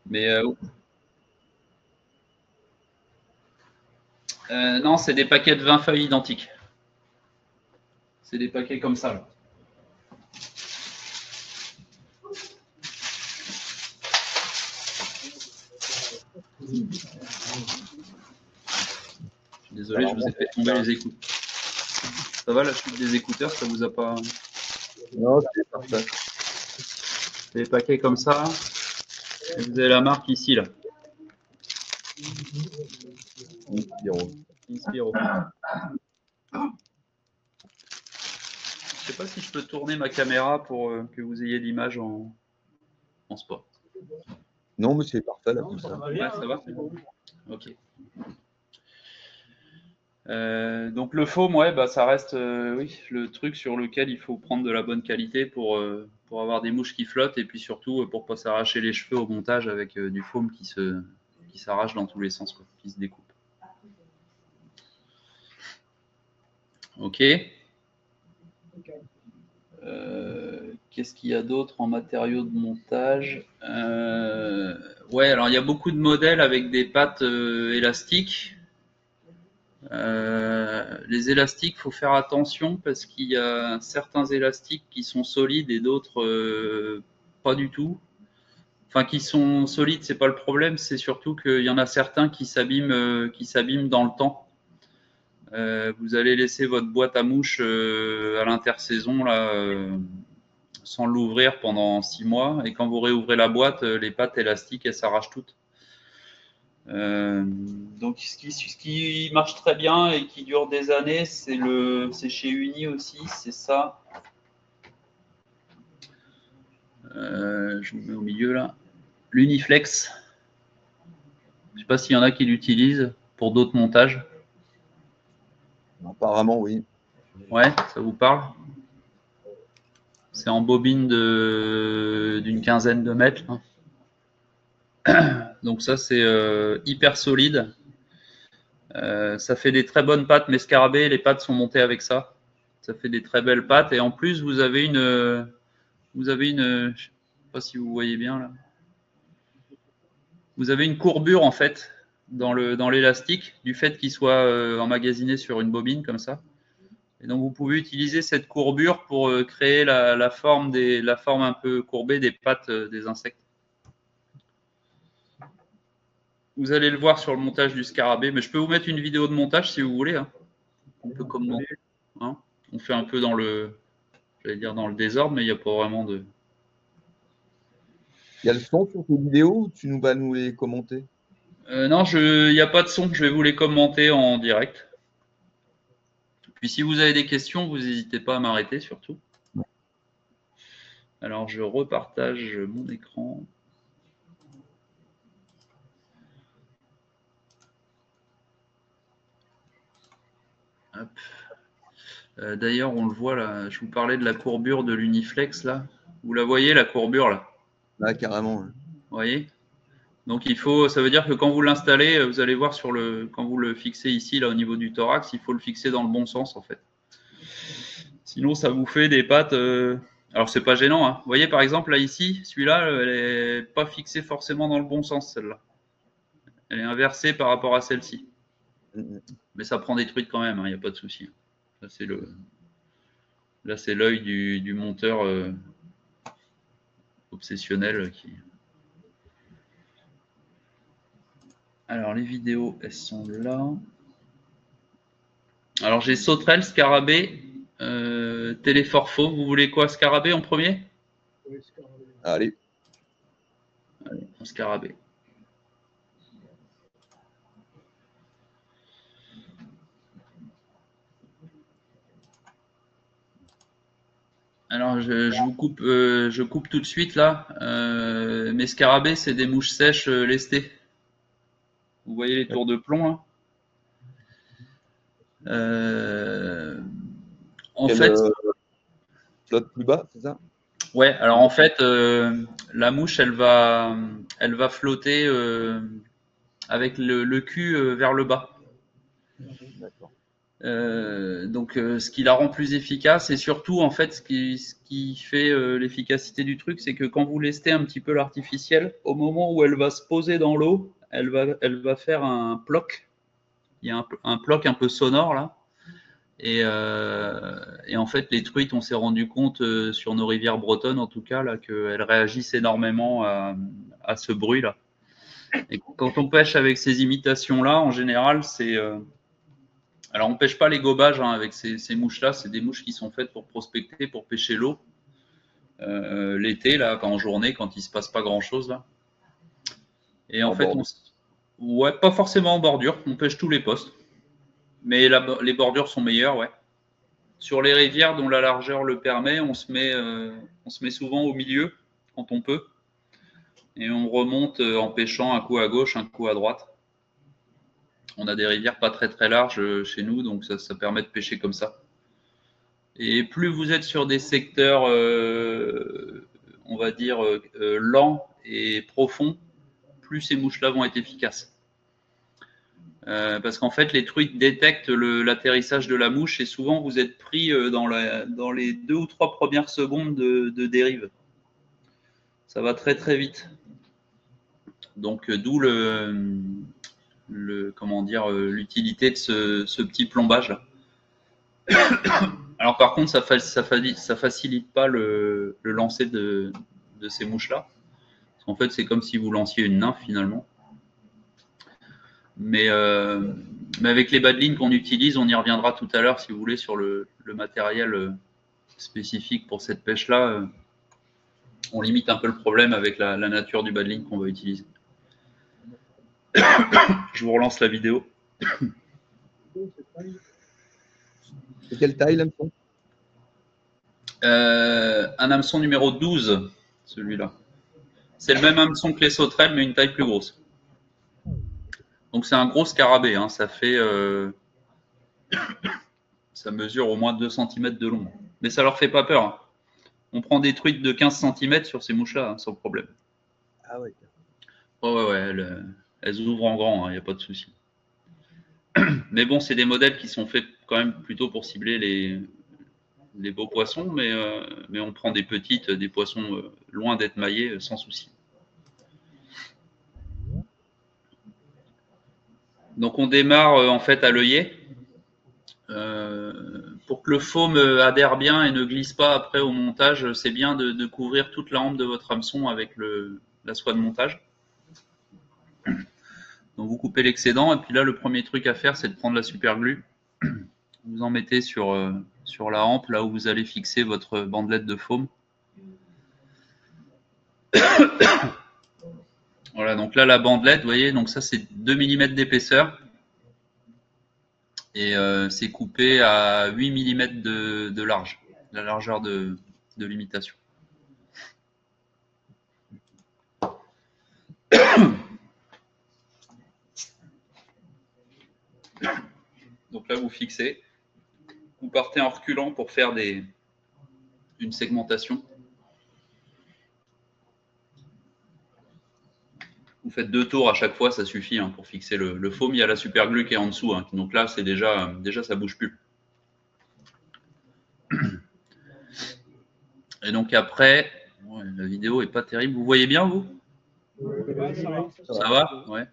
Mais non, c'est des paquets de 20 feuilles identiques. C'est des paquets comme ça, là. Désolé, je vous ai fait tomber les écouteurs. Ça va la chute des écouteurs, ça vous a pas... Non, c'est parfait. Des paquets comme ça. Et vous avez la marque ici, là. Inspiro. Je sais pas si je peux tourner ma caméra pour que vous ayez l'image en sport. Non, mais c'est parfait là comme ça. Ouais, ça va. Ok. Donc le foam, ouais, bah, ça reste oui, le truc sur lequel il faut prendre de la bonne qualité pour avoir des mouches qui flottent et puis surtout pour pas s'arracher les cheveux au montage avec du foam qui s'arrache dans tous les sens, quoi, qui se découpe. Ok. Qu'est-ce qu'il y a d'autre en matériaux de montage? Ouais, alors il y a beaucoup de modèles avec des pattes élastiques. Les élastiques, il faut faire attention parce qu'il y a certains élastiques qui sont solides et d'autres pas du tout. Enfin, qui sont solides, c'est pas le problème, c'est surtout qu'il y en a certains qui s'abîment dans le temps. Vous allez laisser votre boîte à mouches à l'intersaison là, sans l'ouvrir pendant 6 mois, et quand vous réouvrez la boîte, les pattes élastiques elles s'arrachent toutes. Donc ce qui marche très bien et qui dure des années, c'est chez Uni aussi, c'est ça. Je vous mets au milieu là. L'Uniflex. Je ne sais pas s'il y en a qui l'utilisent pour d'autres montages. Apparemment, oui. Ouais, ça vous parle? C'est en bobine d'une quinzaine de mètres. Donc ça, c'est hyper solide. Ça fait des très bonnes pattes, mais scarabée, les pattes sont montées avec ça. Ça fait des très belles pattes. Et en plus, vous avez je ne sais pas si vous voyez bien là. vous avez une courbure en fait dans l'élastique du fait qu'il soit emmagasiné sur une bobine comme ça. Et donc vous pouvez utiliser cette courbure pour créer la forme un peu courbée des pattes des insectes. Vous allez le voir sur le montage du scarabée, mais je peux vous mettre une vidéo de montage si vous voulez. Hein. On peut commenter. Hein. On fait un peu dans le désordre, mais il n'y a pas vraiment de. Il y a le son sur tes vidéos ou tu vas nous les commenter? Non, il n'y a pas de son. Je vais vous les commenter en direct. Puis si vous avez des questions, vous n'hésitez pas à m'arrêter surtout. Alors je repartage mon écran. D'ailleurs, on le voit là, je vous parlais de la courbure de l'Uniflex là. Vous la voyez la courbure là? Là, carrément. Vous voyez? Donc ça veut dire que quand vous l'installez, vous allez voir quand vous le fixez ici là au niveau du thorax, il faut le fixer dans le bon sens en fait. Sinon, ça vous fait des pattes. Alors c'est pas gênant. Hein. Vous voyez par exemple là ici, celui-là, elle est pas fixée forcément dans le bon sens celle-là. Elle est inversée par rapport à celle-ci. Mais ça prend des trucs quand même. Il n'y a pas de souci. Là c'est l'œil du monteur obsessionnel qui. Alors, les vidéos, elles sont là. Alors, j'ai sauterelle, scarabée, téléphorpho. Vous voulez quoi, scarabée en premier? Oui, scarabée. Allez. Allez, un scarabée. Alors, je coupe tout de suite là. Mes scarabées, c'est des mouches sèches lestées. Vous voyez les tours de plomb là. En fait, flotte plus bas, c'est ça? Ouais. Alors en fait, la mouche, elle va flotter avec le cul vers le bas. D'accord. Donc, ce qui la rend plus efficace et surtout, en fait, ce qui fait l'efficacité du truc, c'est que quand vous lestez un petit peu l'artificiel, au moment où elle va se poser dans l'eau, elle va faire un ploc. Il y a un ploc un peu sonore là. Et en fait, les truites, on s'est rendu compte sur nos rivières bretonnes, en tout cas, là, qu'elles réagissent énormément à ce bruit-là. Et quand on pêche avec ces imitations-là, en général, c'est alors, on pêche pas les gobages avec ces mouches-là. C'est des mouches qui sont faites pour prospecter, pour pêcher l'eau. L'été, là, en journée, quand il se passe pas grand-chose, là. Et en fait, ouais, pas forcément en bordure. On pêche tous les postes. Mais les bordures sont meilleures, ouais. Sur les rivières dont la largeur le permet, on se met souvent au milieu quand on peut. Et on remonte en pêchant un coup à gauche, un coup à droite. On a des rivières pas très très larges chez nous, donc ça permet de pêcher comme ça. Et plus vous êtes sur des secteurs, on va dire, lents et profonds, plus ces mouches-là vont être efficaces. Parce qu'en fait, les truites détectent l'atterrissage de la mouche et souvent vous êtes pris dans les 2 ou 3 premières secondes de dérive. Ça va très très vite. Donc d'où l'utilité de ce petit plombage là. Alors par contre, ça facilite pas le lancer de ces mouches là. En fait, c'est comme si vous lanciez une nymphe finalement. Mais avec les badlines qu'on utilise, on y reviendra tout à l'heure si vous voulez sur le matériel spécifique pour cette pêche-là. On limite un peu le problème avec la nature du badline qu'on va utiliser. Je vous relance la vidéo. C'est quelle taille l'hameçon? Un hameçon numéro 12, celui-là. C'est le même hameçon que les sauterelles, mais une taille plus grosse. Donc c'est un gros scarabée, hein. Ça mesure au moins 2 cm de long. Mais ça leur fait pas peur. Hein. On prend des truites de 15 cm sur ces mouches-là, hein, sans problème. Ah ouais. Ouais, elles ouvrent en grand, il n'y a pas de souci. Mais bon, c'est des modèles qui sont faits quand même plutôt pour cibler les beaux poissons, mais on prend des poissons loin d'être maillés, sans souci. Donc on démarre en fait à l'œillet. Pour que le foam adhère bien et ne glisse pas après au montage, c'est bien de couvrir toute la hampe de votre hameçon avec la soie de montage. Donc vous coupez l'excédent et puis là le premier truc à faire c'est de prendre la super glue. Vous en mettez sur la hampe là où vous allez fixer votre bandelette de foam. Voilà, donc là la bandelette, vous voyez, donc ça c'est 2 mm d'épaisseur. Et c'est coupé à 8 mm de large, la largeur de l'imitation. Donc là, vous fixez. Vous partez en reculant pour faire une segmentation. Vous faites 2 tours à chaque fois, ça suffit pour fixer le foam. Il y a la super glue qui est en dessous. Donc là, c'est déjà ça bouge plus. Et donc après, ouais, la vidéo est pas terrible. Vous voyez bien, vous? Ça va? Ouais.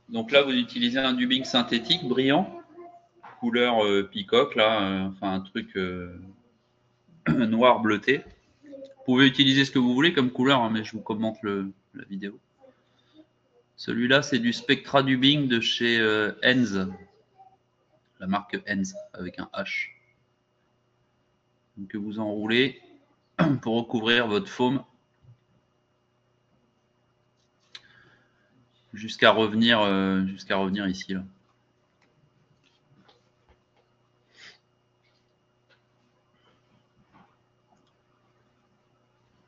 Donc là, vous utilisez un dubbing synthétique brillant, couleur peacock, là, enfin un truc noir bleuté. Vous pouvez utiliser ce que vous voulez comme couleur, mais je vous commente la vidéo. Celui-là, c'est du Spectra Dubbing de chez Enz, la marque Enz avec un H. Donc, que vous enroulez pour recouvrir votre foam jusqu'à revenir ici. Là.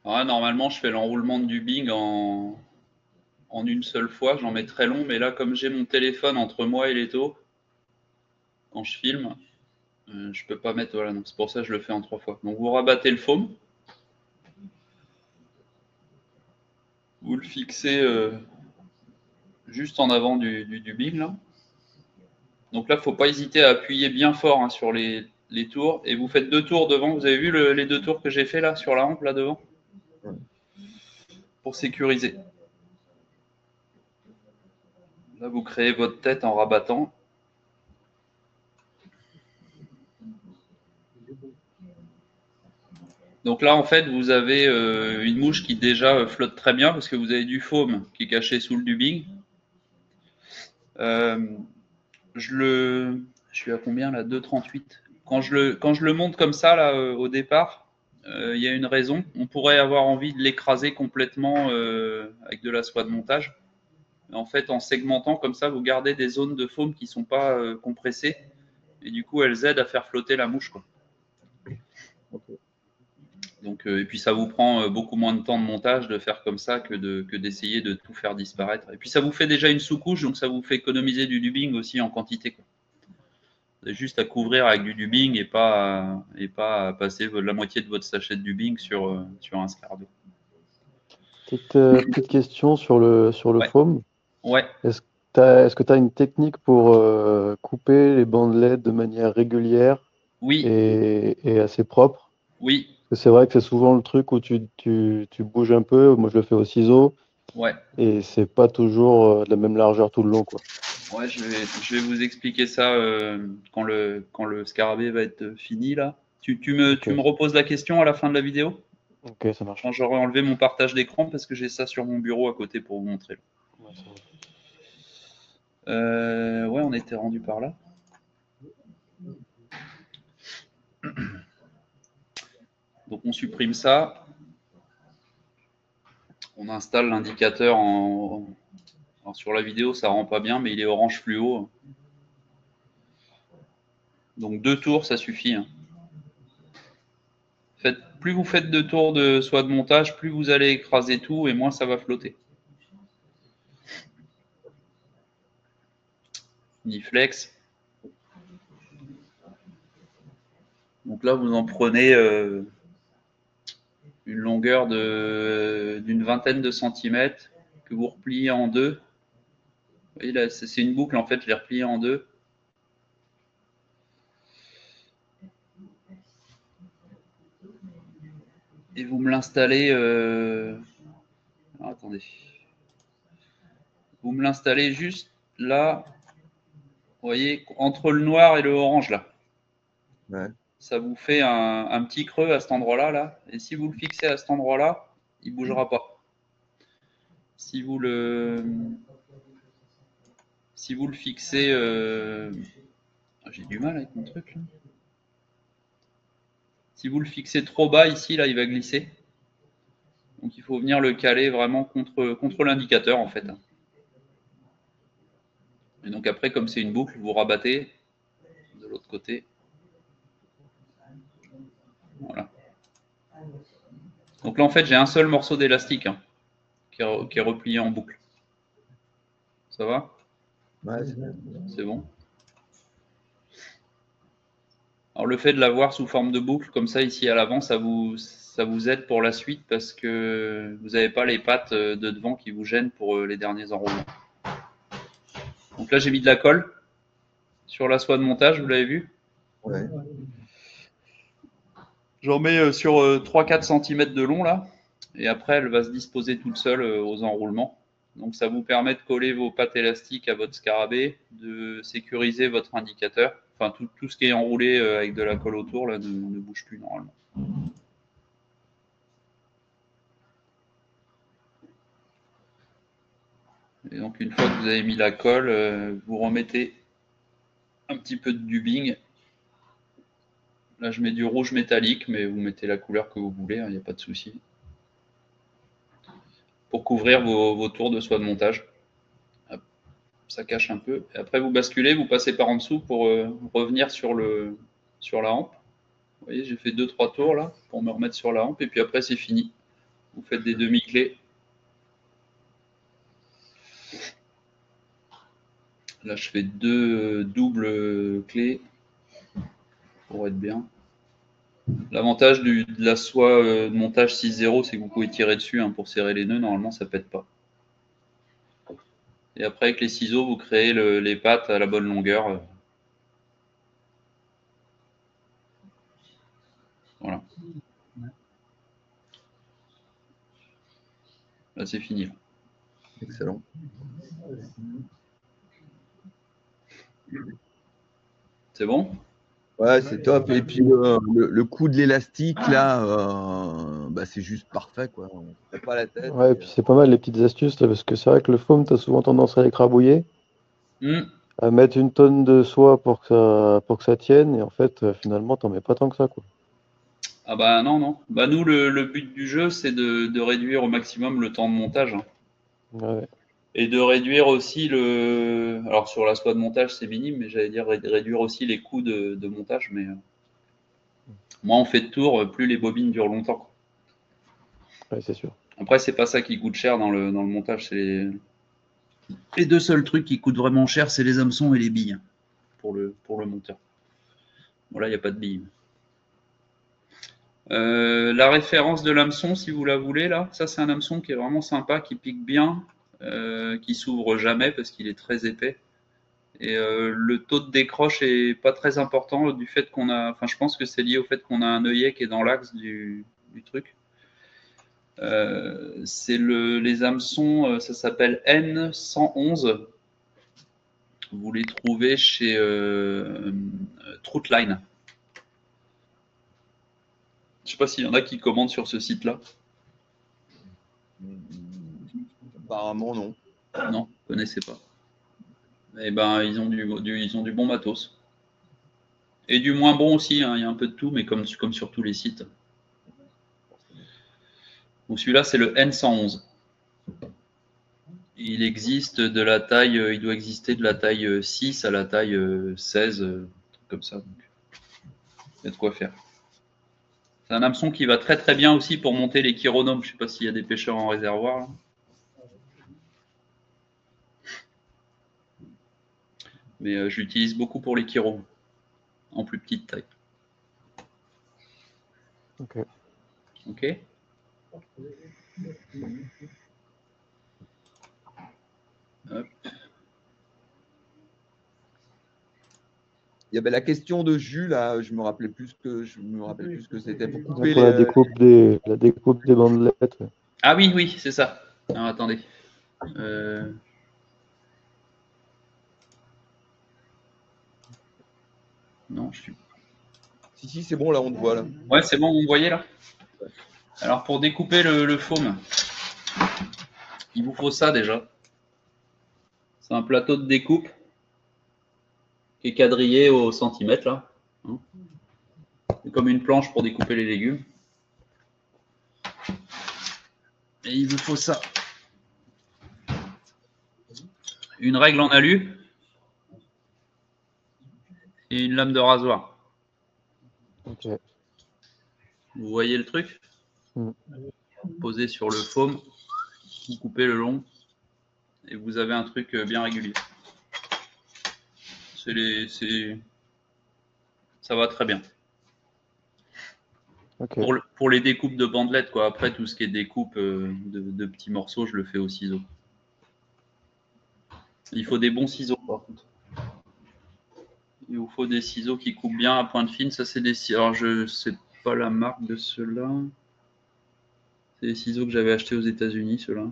Alors là, normalement, je fais l'enroulement de dubbing en une seule fois. J'en mets très long, mais là, comme j'ai mon téléphone entre moi et l'étau, quand je filme, je peux pas mettre. Voilà, donc c'est pour ça que je le fais en 3 fois. Donc, vous rabattez le foam. Vous le fixez juste en avant du dubbing là. Donc là, il ne faut pas hésiter à appuyer bien fort sur les tours. Et vous faites 2 tours devant. Vous avez vu les 2 tours que j'ai fait là sur la hampe là devant? Pour sécuriser. Là, vous créez votre tête en rabattant. Donc là, en fait, vous avez une mouche qui déjà flotte très bien parce que vous avez du foam qui est caché sous le dubbing. Je suis à combien là? 2,38. Quand je le monte comme ça là au départ, il y a une raison. On pourrait avoir envie de l'écraser complètement avec de la soie de montage. En fait, en segmentant comme ça, vous gardez des zones de foam qui ne sont pas compressées. Et du coup, elles aident à faire flotter la mouche, quoi. Donc, et puis, ça vous prend beaucoup moins de temps de montage de faire comme ça que d'essayer de tout faire disparaître. Et puis, ça vous fait déjà une sous-couche, donc ça vous fait économiser du dubbing aussi en quantité, quoi. Vous avez juste à couvrir avec du dubbing et pas à passer la moitié de votre sachet de dubbing sur un scarabée. Petite question sur le Ouais. foam. Ouais. Est-ce que tu as une technique pour couper les bandelettes de manière régulière Oui. et assez propre? Oui. Parce que c'est vrai que c'est souvent le truc où tu bouges un peu. Moi, je le fais au ciseau. Ouais. Et c'est pas toujours de la même largeur tout le long, quoi. Ouais, je vais vous expliquer ça quand le scarabée va être fini là. Tu me reposes la question à la fin de la vidéo? Ok, ça marche. Quand j'aurai enlevé mon partage d'écran parce que j'ai ça sur mon bureau à côté pour vous montrer. Ouais, ça marche. Ouais, on était rendu par là. Donc on supprime ça. On installe l'indicateur Alors, sur la vidéo, ça rend pas bien, mais il est orange fluo. Donc 2 tours, ça suffit. Plus vous faites 2 tours de soie de montage, plus vous allez écraser tout et moins ça va flotter. Niflex. Donc là, vous en prenez une longueur d'une vingtaine de centimètres que vous repliez en 2. Vous voyez là, c'est une boucle en fait, je l'ai repliée en 2. Et vous me l'installez. Attendez. vous me l'installez juste là, vous voyez, entre le noir et le orange là. Ouais. Ça vous fait un petit creux à cet endroit-là, là. Et si vous le fixez à cet endroit-là, il ne bougera pas. Si vous le fixez, j'ai du mal avec mon truc là. Si vous le fixez trop bas ici, là, il va glisser. Donc il faut venir le caler vraiment contre l'indicateur en fait. Et donc après, comme c'est une boucle, vous rabattez de l'autre côté. Voilà. Donc là, en fait, j'ai un seul morceau d'élastique hein, qui est replié en boucle. Ça va? Ouais, c'est bon. Alors le fait de l'avoir sous forme de boucle, comme ça, ici à l'avant, ça vous aide pour la suite parce que vous n'avez pas les pattes de devant qui vous gênent pour les derniers enroulements. Donc là, j'ai mis de la colle sur la soie de montage, vous l'avez vu? Ouais. J'en mets sur 3-4 cm de long là, et après elle va se disposer toute seule aux enroulements. Donc ça vous permet de coller vos pattes élastiques à votre scarabée, de sécuriser votre indicateur. Enfin tout ce qui est enroulé avec de la colle autour là ne bouge plus normalement. Et donc une fois que vous avez mis la colle, vous remettez un petit peu de dubbing. Là je mets du rouge métallique, mais vous mettez la couleur que vous voulez, il n'y a pas de souci. Pour couvrir vos tours de soie de montage. Ça cache un peu. Et après, vous basculez, vous passez par en dessous pour revenir sur la hampe. Vous voyez, j'ai fait 2-3 tours là pour me remettre sur la hampe. Et puis après, c'est fini. Vous faites des demi-clés. Là, je fais 2 doubles clés pour être bien. L'avantage de la soie de montage 6.0, c'est que vous pouvez tirer dessus hein, pour serrer les nœuds. Normalement, ça ne pète pas. Et après, avec les ciseaux, vous créez les pattes à la bonne longueur. Voilà. Là, c'est fini. Là. Excellent. C'est bon? Ouais, c'est top. Et puis le coup de l'élastique, là, bah, c'est juste parfait, quoi. On ne prend pas la tête. Ouais, et puis c'est pas mal les petites astuces, là, parce que c'est vrai que le foam, tu as souvent tendance à l'écrabouiller, à mettre une tonne de soie pour que ça tienne, et en fait, finalement, t'en mets pas tant que ça, quoi. Ah bah non. Bah nous, le but du jeu, c'est de réduire au maximum le temps de montage. Hein. Ouais. Et de réduire aussi Alors sur la soie de montage, c'est minime, mais j'allais dire réduire aussi les coûts de montage. Mais moins on fait de tours, plus les bobines durent longtemps. Ouais, c'est sûr. Après, c'est pas ça qui coûte cher dans le montage. C'est les 2 seuls trucs qui coûtent vraiment cher, c'est les hameçons et les billes pour le monteur. Bon, là, il n'y a pas de billes. La référence de l'hameçon, si vous la voulez, là, ça c'est un hameçon qui est vraiment sympa, qui pique bien, qui s'ouvre jamais parce qu'il est très épais. Et le taux de décroche est pas très important du fait qu'on a. Enfin, je pense que c'est lié au fait qu'on a un œillet qui est dans l'axe du truc. C'est les hameçons, ça s'appelle N111. Vous les trouvez chez Troutline. Je sais pas s'il y en a qui commandent sur ce site-là. Apparemment, non. Non, vous ne connaissez pas. Eh ben, ils ont du bon matos. Et du moins bon aussi, hein. Il y a un peu de tout, mais comme sur tous les sites. Donc celui-là, c'est le N111. Il existe de la taille, il doit exister de la taille 6 à la taille 16, comme ça. Donc, il y a de quoi faire. C'est un hameçon qui va très très bien aussi pour monter les chironomes. Je ne sais pas s'il y a des pêcheurs en réservoir. Là. Mais j'utilise beaucoup pour les chiros, en plus petite taille. Ok. Ok. Hop. Il y avait la question de jus, là, je me rappelais plus que c'était pour couper Pour la découpe des bandelettes. Ouais. Ah oui, c'est ça. Alors attendez. Non, je suis. Si, c'est bon, là, on te voit. Là. Ouais, c'est bon, vous me voyez là. Alors, pour découper le foam, il vous faut ça déjà. C'est un plateau de découpe qui est quadrillé au centimètre là. C'est comme une planche pour découper les légumes. Et il vous faut ça. Une règle en alu et une lame de rasoir. Ok. Vous voyez le truc? Posé sur le foam, vous coupez le long et vous avez un truc bien régulier. Ça va très bien. Okay. Pour les découpes de bandelettes, quoi. Après, tout ce qui est découpe de petits morceaux, je le fais au ciseau. Il faut des bons ciseaux, par contre. Il vous faut des ciseaux qui coupent bien à pointe fine. Ça, c'est des ciseaux. Alors, je sais pas la marque de ceux-là. C'est des ciseaux que j'avais achetés aux États-Unis, ceux-là.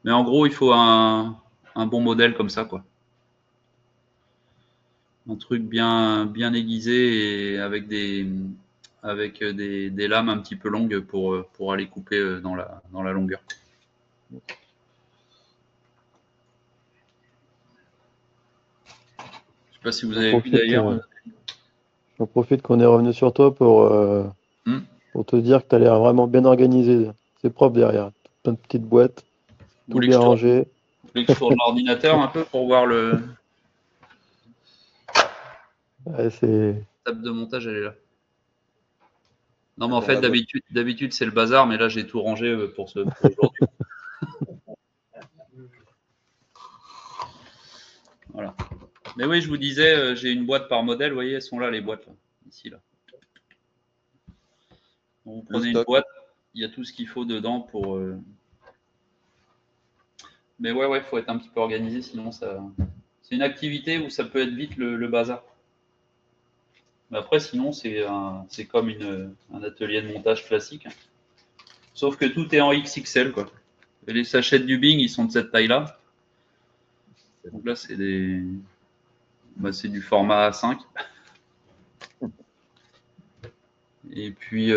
Mais en gros, il faut un bon modèle comme ça, quoi. Un truc bien aiguisé et avec des lames un petit peu longues pour aller couper dans la longueur. Je sais pas si vous avez vu d'ailleurs. J'en profite qu'on est revenu sur toi pour te dire que tu as l'air vraiment bien organisé. C'est propre derrière. Plein de petites boîtes, tout bien rangé. Vous voulez que je tourne l'ordinateur un peu pour voir le. Ouais, c'est. La table de montage, elle est là. Non, mais en fait, d'habitude, c'est le bazar, mais là, j'ai tout rangé pour aujourd'hui. Voilà. Mais oui, je vous disais, j'ai une boîte par modèle. Vous voyez, elles sont là, les boîtes, là. Ici, là. Donc, vous prenez une boîte, il y a tout ce qu'il faut dedans pour. Mais ouais, il faut être un petit peu organisé, sinon ça. C'est une activité où ça peut être vite le bazar. Mais après, sinon, c'est comme un atelier de montage classique. Sauf que tout est en XXL, quoi. Et les sachets de Dubing, ils sont de cette taille-là. Donc là, c'est c'est du format A5. Et puis,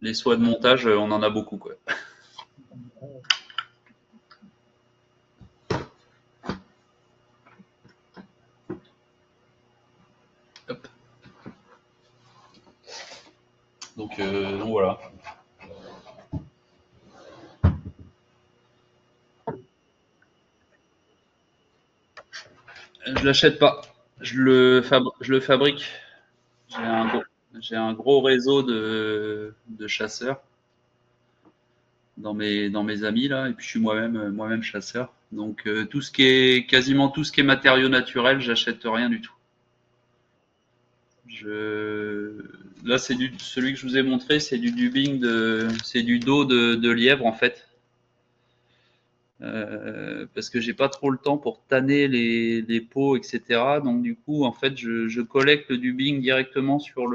les soies de montage, on en a beaucoup, quoi. Hop. Donc voilà. Je l'achète pas. Je le fabrique. J'ai un gros réseau de chasseurs dans mes amis là, et puis je suis moi-même chasseur. Donc quasiment tout ce qui est matériaux naturels, j'achète rien du tout. Là, c'est celui que je vous ai montré, c'est du dubing c'est du dos de lièvre en fait. Parce que j'ai pas trop le temps pour tanner les peaux, etc. Donc du coup, en fait, je collecte le dubing directement sur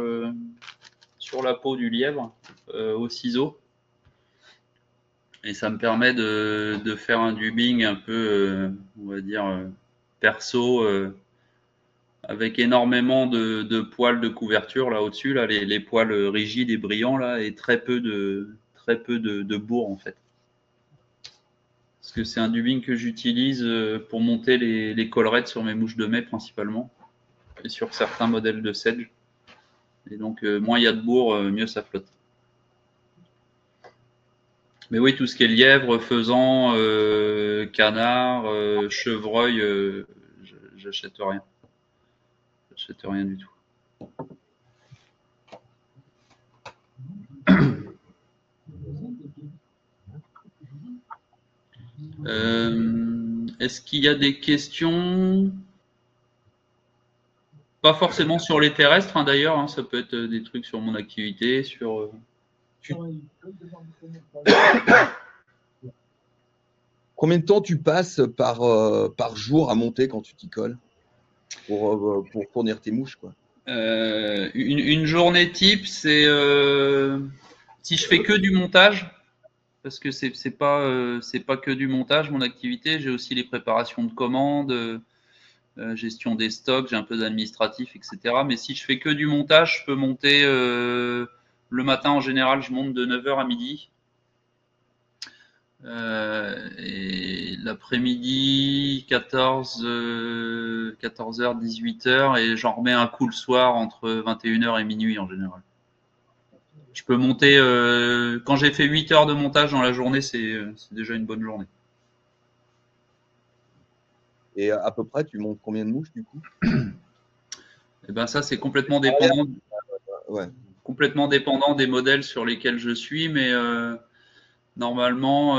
la peau du lièvre au ciseau. Et ça me permet de faire un dubing un peu, on va dire, perso, avec énormément de poils de couverture là au-dessus, là, les poils rigides et brillants là, et très peu de bourre en fait. Parce que c'est un dubing que j'utilise pour monter les collerettes sur mes mouches de mai principalement, et sur certains modèles de sedge. Et donc, moins il y a de bourre, mieux ça flotte. Mais oui, tout ce qui est lièvre, faisan, canard, chevreuil, j'achète rien. J'achète rien du tout. Est-ce qu'il y a des questions? Pas forcément sur les terrestres, hein, d'ailleurs. Hein, ça peut être des trucs sur mon activité, sur. Combien de temps tu passes par jour à monter quand tu t'y colles pour fournir tes mouches, quoi? Une journée type, c'est si je fais que du montage, parce que c'est pas que du montage mon activité. J'ai aussi les préparations de commandes, gestion des stocks, j'ai un peu d'administratif, etc. Mais si je fais que du montage, je peux monter le matin en général, je monte de 9h à midi. Et l'après-midi, 14h, 18h, et j'en remets un coup le soir entre 21h et minuit en général. Je peux monter, quand j'ai fait 8 heures de montage dans la journée, c'est déjà une bonne journée. Et à peu près, tu montes combien de mouches du coup? Et ben ça, c'est complètement dépendant, complètement dépendant des modèles sur lesquels je suis, mais normalement,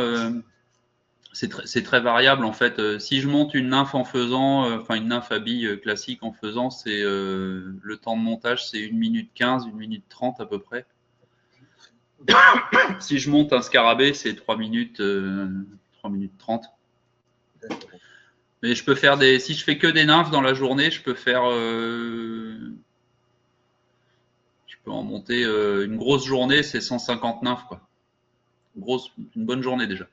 c'est très variable en fait. Si je monte une nymphe en faisant, enfin une nymphe à billes classique en faisant, c'est le temps de montage, c'est 1 minute 15, 1 minute 30 à peu près. Si je monte un scarabée, c'est 3 minutes 30. Mais je peux faire si je fais que des nymphes dans la journée, je peux faire, je peux en monter une grosse journée, c'est 150 nymphes quoi. Une bonne journée déjà.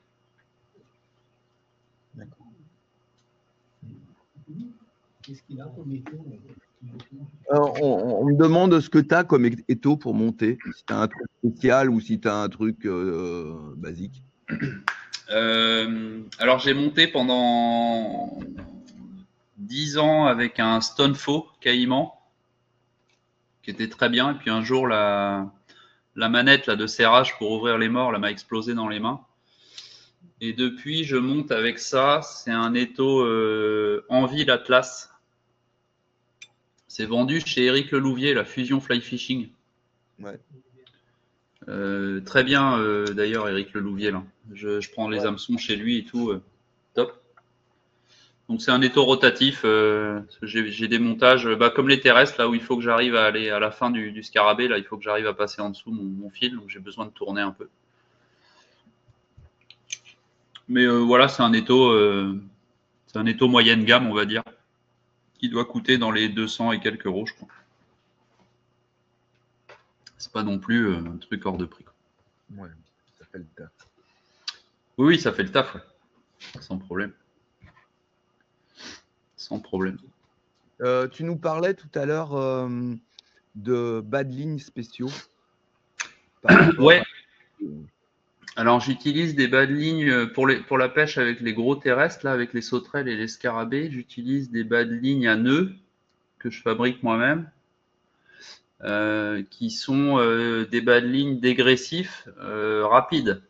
D'accord. Qu'est-ce qu'il a comme étau? On me demande ce que tu as comme étau pour monter, si tu as un truc spécial ou si tu as un truc basique. Alors j'ai monté pendant 10 ans avec un Stonefo Caïman qui était très bien, et puis un jour la manette là, de serrage pour ouvrir les morts m'a explosé dans les mains, et depuis je monte avec ça. C'est un étau Anvil Atlas. C'est vendu chez Eric Lelouvier, la Fusion Fly Fishing. Ouais. Très bien d'ailleurs Eric Lelouvier là. Je prends les hameçons chez lui et tout, top. Donc c'est un étau rotatif. J'ai des montages comme les terrestres là où il faut que j'arrive à aller à la fin du scarabée, là il faut que j'arrive à passer en dessous mon fil, donc j'ai besoin de tourner un peu. Mais voilà, c'est un étau moyenne gamme on va dire, qui doit coûter dans les 200 et quelques euros je crois. C'est pas non plus un truc hors de prix quoi. Ouais, ça fait le taf. Oui, ça fait le taf, ouais. Sans problème. Sans problème. Tu nous parlais tout à l'heure de bas de ligne spéciaux. Ouais. Alors j'utilise des bas de ligne pour la pêche avec les gros terrestres, là, avec les sauterelles et les scarabées. J'utilise des bas de ligne à nœuds que je fabrique moi-même, qui sont des bas de ligne dégressifs rapides.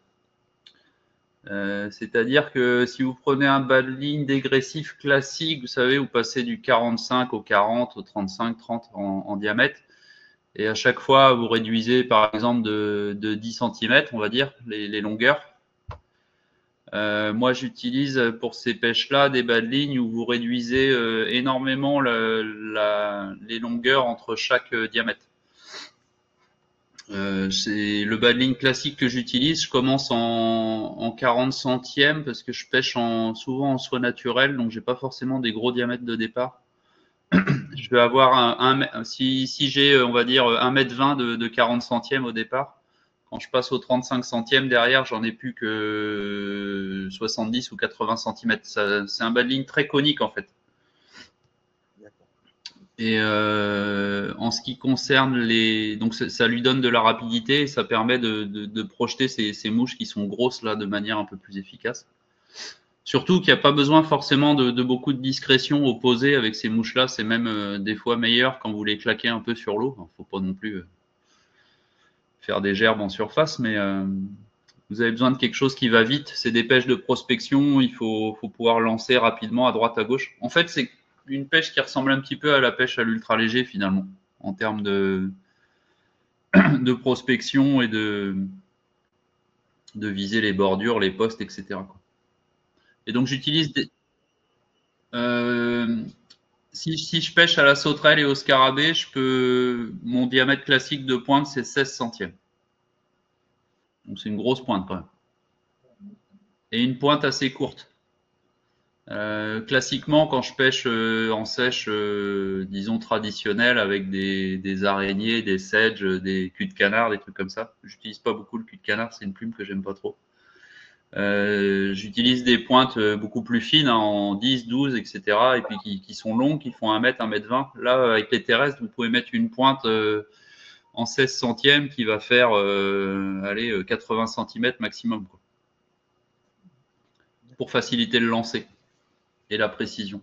C'est-à-dire que si vous prenez un bas de ligne dégressif classique, vous savez, vous passez du 45 au 40, au 35, 30 en diamètre. Et à chaque fois, vous réduisez par exemple de 10 cm, on va dire, les longueurs. Moi, j'utilise pour ces pêches-là des bas de ligne où vous réduisez énormément les longueurs entre chaque diamètre. C'est le bas de ligne classique que j'utilise. Je commence en 40 centièmes parce que je pêche souvent en soie naturelle, donc j'ai pas forcément des gros diamètres de départ. Je vais avoir si j'ai on va dire 1,20 m de 40 centièmes au départ. Quand je passe aux 35 centièmes derrière, j'en ai plus que 70 ou 80 cm. C'est un bas de ligne très conique en fait. Et en ce qui concerne donc ça lui donne de la rapidité et ça permet de projeter ces mouches qui sont grosses là de manière un peu plus efficace. Surtout qu'il n'y a pas besoin forcément de beaucoup de discrétion au poser avec ces mouches-là. C'est même des fois meilleur quand vous les claquez un peu sur l'eau. Il ne faut pas non plus faire des gerbes en surface, mais vous avez besoin de quelque chose qui va vite. C'est des pêches de prospection. Il faut pouvoir lancer rapidement à droite, à gauche. En fait, c'est une pêche qui ressemble un petit peu à la pêche à l'ultra léger finalement, en termes de prospection et de viser les bordures, les postes, etc. quoi. Et donc j'utilise si je pêche à la sauterelle et au scarabée, mon diamètre classique de pointe c'est 16 centièmes. Donc c'est une grosse pointe quand même. Et une pointe assez courte. Classiquement, quand je pêche en sèche, disons traditionnelle, avec des araignées, des sedges, des culs de canard, des trucs comme ça. J'utilise pas beaucoup le cul de canard, c'est une plume que j'aime pas trop. J'utilise des pointes beaucoup plus fines, hein, en 10, 12, etc. Et puis qui sont longues, qui font 1 mètre, 1 mètre 20. Là, avec les terrestres, vous pouvez mettre une pointe en 16 centièmes qui va faire allez, 80 cm maximum, quoi, pour faciliter le lancer et la précision.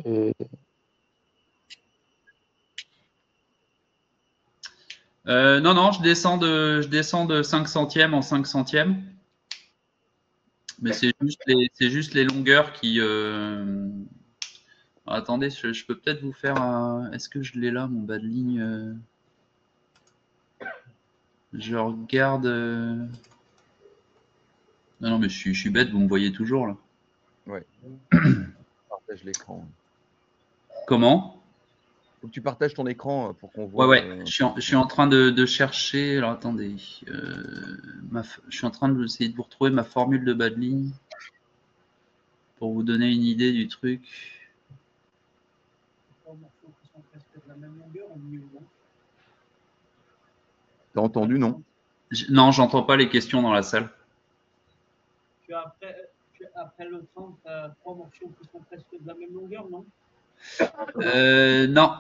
Et Non, je descends de 5 centièmes en 5 centièmes. Mais c'est juste les longueurs qui. Attendez, je peux peut-être vous faire. Est-ce que je l'ai là, mon bas de ligne Je regarde. Non, mais je suis bête, vous me voyez toujours là. Ouais. Partage l'écran. Comment? Faut que tu partages ton écran pour qu'on voit. Ouais. Je suis en train de chercher. Alors attendez. Je suis en train d'essayer de vous retrouver ma formule de bas de ligne pour vous donner une idée du truc. T'as entendu, non? Non, j'entends pas les questions dans la salle. Après le 30, tu as 3 morceaux qui sont presque de la même longueur, non? Non.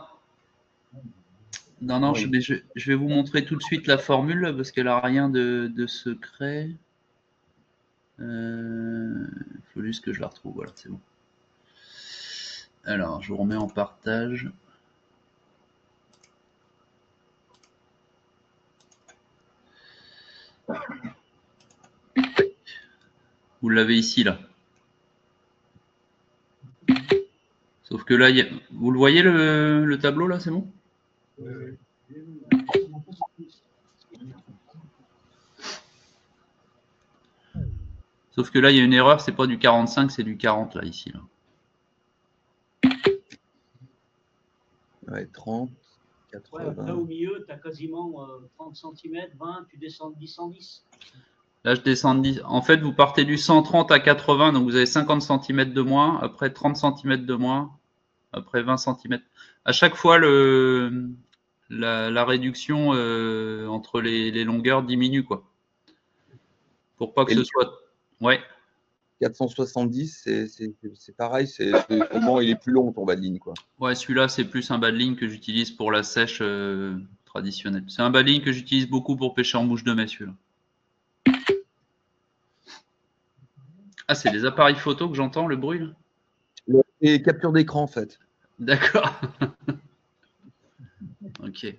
Non, oui. Je vais vous montrer tout de suite la formule parce qu'elle n'a rien de secret. Il faut juste que je la retrouve. Voilà, c'est bon. Alors, je vous remets en partage. Vous l'avez ici, là. Sauf que là, vous le voyez, le tableau, là, c'est bon? Oui. Sauf que là, il y a une erreur, c'est pas du 45, c'est du 40, là, ici. Là. Ouais, 30, 80. Ouais, après, au milieu, tu as quasiment 30 cm, 20, tu descends de 10, 110. Là, je descends de 10. En fait, vous partez du 130 à 80, donc vous avez 50 cm de moins, après 30 cm de moins, après 20 cm. À chaque fois, la réduction entre les longueurs diminue, quoi. Pour pas que ce soit... Ouais. 470, c'est pareil, au moins il est plus long ton bas de ligne, quoi. Ouais, celui-là, c'est plus un bas de ligne que j'utilise pour la sèche traditionnelle. C'est un bas de ligne que j'utilise beaucoup pour pêcher en bouche de mai, celui-là. Ah, c'est des appareils photo que j'entends, le bruit, là? Et capture d'écran, en fait. D'accord. Ok.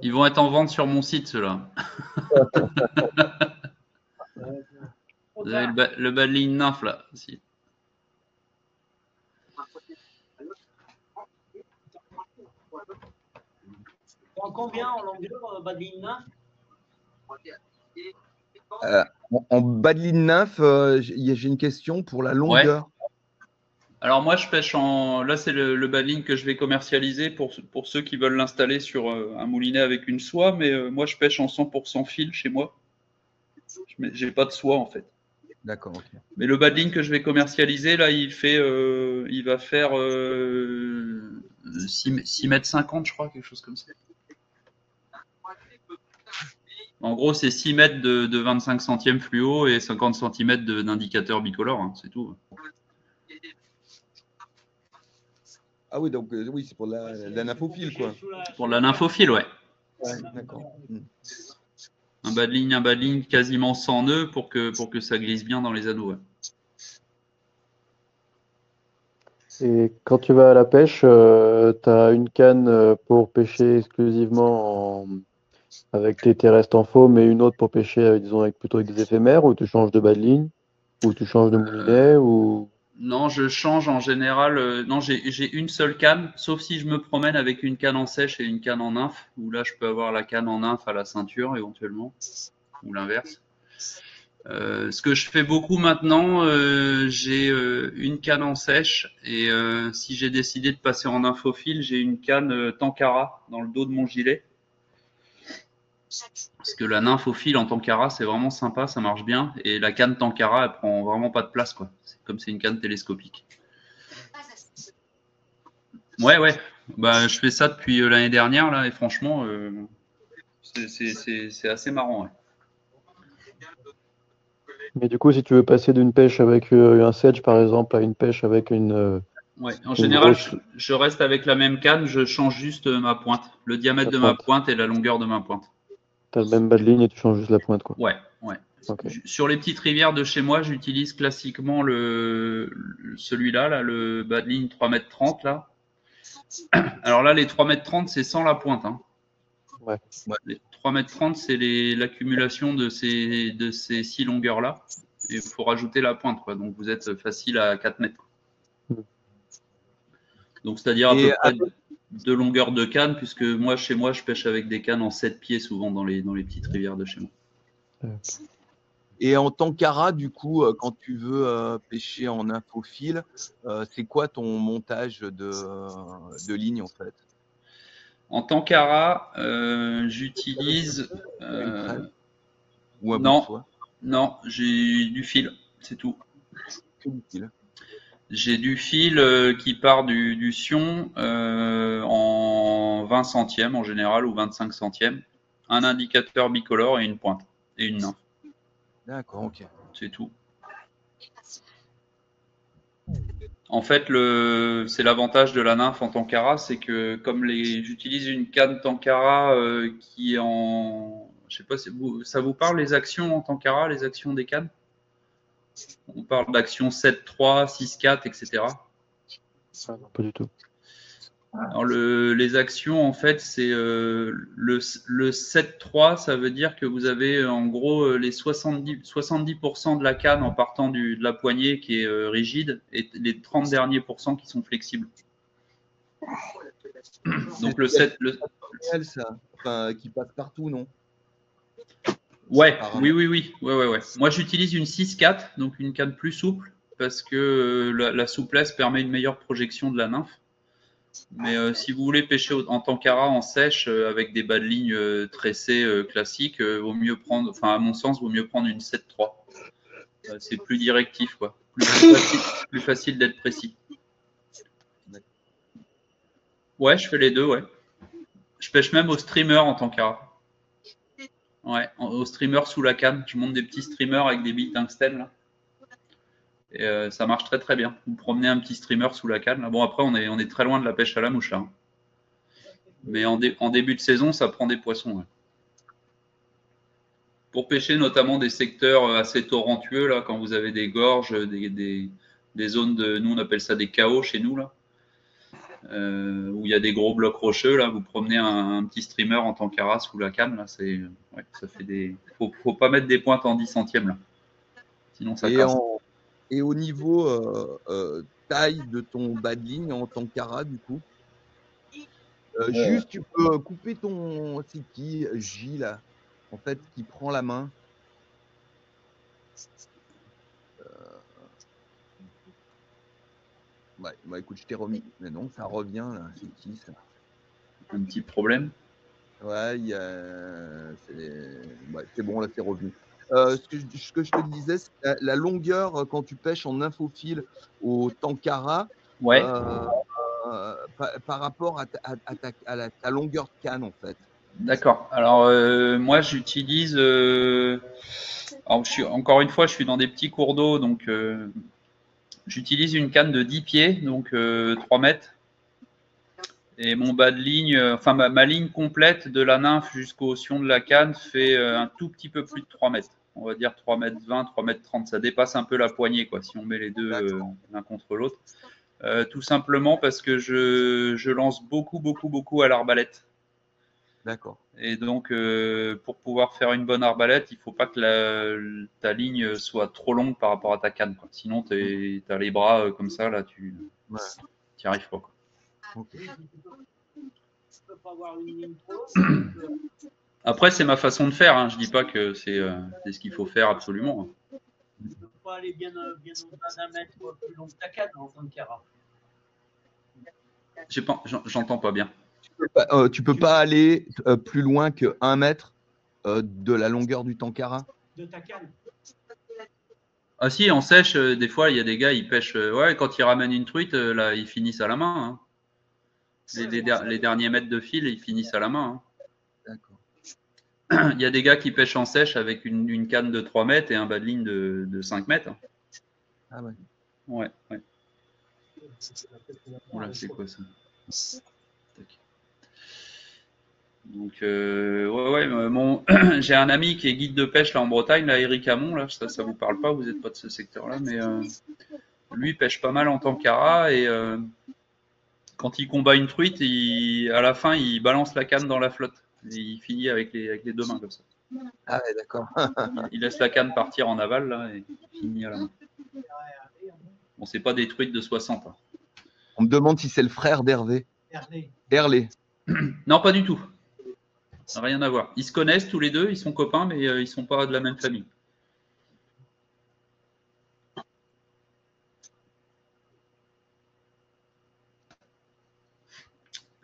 Ils vont être en vente sur mon site, ceux-là. Vous avez le bas de ligne nymphe, là, aussi. En combien en longueur, bas de ligne nymphe? En bas de ligne nymphe, j'ai une question pour la longueur. Ouais. Alors moi, je pêche en... Là, c'est le bas de ligne que je vais commercialiser pour ceux qui veulent l'installer sur un moulinet avec une soie. Mais moi, je pêche en 100% fil chez moi. J'ai pas de soie, en fait. D'accord. Okay. Mais le bas de ligne que je vais commercialiser, là, il va faire 6,50 mètres, je crois, quelque chose comme ça. En gros, c'est 6 mètres de 25 centièmes fluo et 50 cm d'indicateur bicolore, hein, c'est tout. Ah oui, donc oui, c'est pour la nymphophile, quoi. Pour la nymphophile, ouais. Ouais, d'accord. Un bas de ligne quasiment sans nœud pour que ça glisse bien dans les anneaux. Ouais. Et quand tu vas à la pêche, tu as une canne pour pêcher exclusivement avec tes terrestres en foam et une autre pour pêcher plutôt avec des éphémères, ou tu changes de bas de ligne, ou tu changes de moulinet, ou... Non, je change en général. Non, j'ai une seule canne, sauf si je me promène avec une canne en sèche et une canne en nymphe, où là je peux avoir la canne en nymphe à la ceinture éventuellement, ou l'inverse. Ce que je fais beaucoup maintenant, j'ai une canne en sèche et si j'ai décidé de passer en nymphophile, j'ai une canne Tankara dans le dos de mon gilet. Parce que la nymphophile en Tankara, c'est vraiment sympa, ça marche bien. Et la canne Tankara, elle prend vraiment pas de place, quoi. C'est comme c'est une canne télescopique. Ouais. Bah, je fais ça depuis l'année dernière, là, et franchement, c'est assez marrant. Ouais. Mais du coup, si tu veux passer d'une pêche avec un sedge, par exemple, à une pêche avec Ouais. En une général, grosse je reste avec la même canne, je change juste ma pointe, le diamètre de ma pointe, pointe et la longueur de ma pointe. tu as le même bas de ligne et tu changes juste la pointe, quoi. Ouais, ouais. Ok. Sur les petites rivières de chez moi, j'utilise classiquement celui-là, là, le bas de ligne 3,30 m là. Alors là, les 3,30 m, c'est sans la pointe. Hein. Ouais. Les 3,30 m, c'est l'accumulation de ces 6 longueurs-là. Et il faut rajouter la pointe, quoi. Donc vous êtes facile à 4 mètres. Donc c'est-à-dire à peu près 2 longueurs de canne, puisque moi, chez moi, je pêche avec des cannes en 7 pieds souvent dans les petites rivières de chez moi. Et en Tankara, du coup, quand tu veux pêcher en infophile, c'est quoi ton montage de ligne en fait? En Tankara, j'utilise. Ou un bout de Non, soie? non, j'ai du fil, c'est tout. Que du fil. J'ai du fil qui part du Sion en 20 centièmes en général ou 25 centièmes. Un indicateur bicolore et une pointe et une nymphe. D'accord, ok. C'est tout. En fait, c'est l'avantage de la nymphe en Tankara, c'est que comme j'utilise une canne Tankara qui est en, je sais pas, ça vous parle les actions en Tankara, les actions des cannes? On parle d'actions 7-3, 6-4, etc. Ah, non, pas du tout. Alors les actions, en fait, c'est le 7-3, ça veut dire que vous avez en gros les 70% de la canne en partant de la poignée qui est rigide et les 30 derniers pourcents qui sont flexibles. Donc le 7, ça, enfin, qui passe partout, non? Ouais, oui. Ouais. Moi, j'utilise une 6-4, donc une canne plus souple, parce que la souplesse permet une meilleure projection de la nymphe. Mais si vous voulez pêcher en Tankara en sèche avec des bas de ligne tressés classiques, vaut mieux prendre, enfin à mon sens, vaut mieux prendre une 7-3. C'est plus directif, quoi. Plus facile d'être précis. Ouais, je fais les deux, ouais. Je pêche même au streamer en Tankara. Ouais, au streamer sous la canne. Je monte des petits streamers avec des billes tungstène là. Et ça marche très très bien. Vous promenez un petit streamer sous la canne. Là. Bon, après, on est très loin de la pêche à la mouche là. Hein. Mais en début de saison, ça prend des poissons. Ouais. Pour pêcher notamment des secteurs assez torrentueux, là, quand vous avez des gorges, des zones de. Nous, on appelle ça des chaos chez nous, là. Où il y a des gros blocs rocheux, là, vous promenez un petit streamer en Tankara sous la canne, là, ouais, ça fait des. Faut pas mettre des pointes en 10 centièmes, là. Sinon, ça casse. Et au niveau taille de ton bas de ligne en Tankara, du coup, juste tu peux couper ton. C'est qui, J, là, en fait, qui prend la main. Ouais, bah écoute, je t'ai remis. Mais non, ça revient là. C'est qui ça? Un petit problème. Ouais, c'est bon, là, c'est revenu. Ce que je te disais, c'est la longueur quand tu pêches en infophile au Tankara, Ouais. par rapport à ta longueur de canne, en fait. D'accord. Alors, moi, j'utilise. Alors, encore une fois, je suis dans des petits cours d'eau, donc j'utilise une canne de 10 pieds, donc 3 mètres. Et mon bas de ligne, enfin ma ligne complète de la nymphe jusqu'au sion de la canne fait un tout petit peu plus de 3 mètres. On va dire 3,20 m, 3,30 m. Ça dépasse un peu la poignée, quoi, si on met les deux l'un contre l'autre. Tout simplement parce que je lance beaucoup à l'arbalète. D'accord. Et donc, pour pouvoir faire une bonne arbalète, il ne faut pas que ta ligne soit trop longue par rapport à ta canne, quoi. Sinon, tu as les bras comme ça, là, tu n'y arrives pas, quoi. Okay. Après, c'est ma façon de faire. Hein. Je ne dis pas que c'est ce qu'il faut faire absolument. Tu ne peux pas aller bien au-delà d'un mètre plus long que ta canne en Tankara. J'entends pas bien. Tu peux pas aller plus loin que 1 mètre de la longueur du Tankara? De ta canne. Ah si, en sèche, des fois, il y a des gars, ils pêchent. Ouais, quand ils ramènent une truite, là, ils finissent à la main. Hein. Les derniers mètres de fil, ils finissent à la main. D'accord. Il y a des gars qui pêchent en sèche avec une canne de 3 mètres et un bas de ligne de 5 mètres. Ah ouais. Ouais. Voilà, c'est quoi ça? Tac. Donc, j'ai un ami qui est guide de pêche là en Bretagne, là, Eric Hamon, là, ça vous parle pas, vous n'êtes pas de ce secteur-là, mais lui pêche pas mal en tancara et quand il combat une truite, à la fin, il balance la canne dans la flotte. Et il finit avec les 2 mains comme ça. Ah ouais, d'accord. Il laisse la canne partir en aval là et il finit à la main. Bon, c'est pas des truites de 60. Hein. On me demande si c'est le frère d'Hervé. Hervé. Non, pas du tout. Rien à voir. Ils se connaissent tous les deux, ils sont copains, mais ils sont pas de la même famille.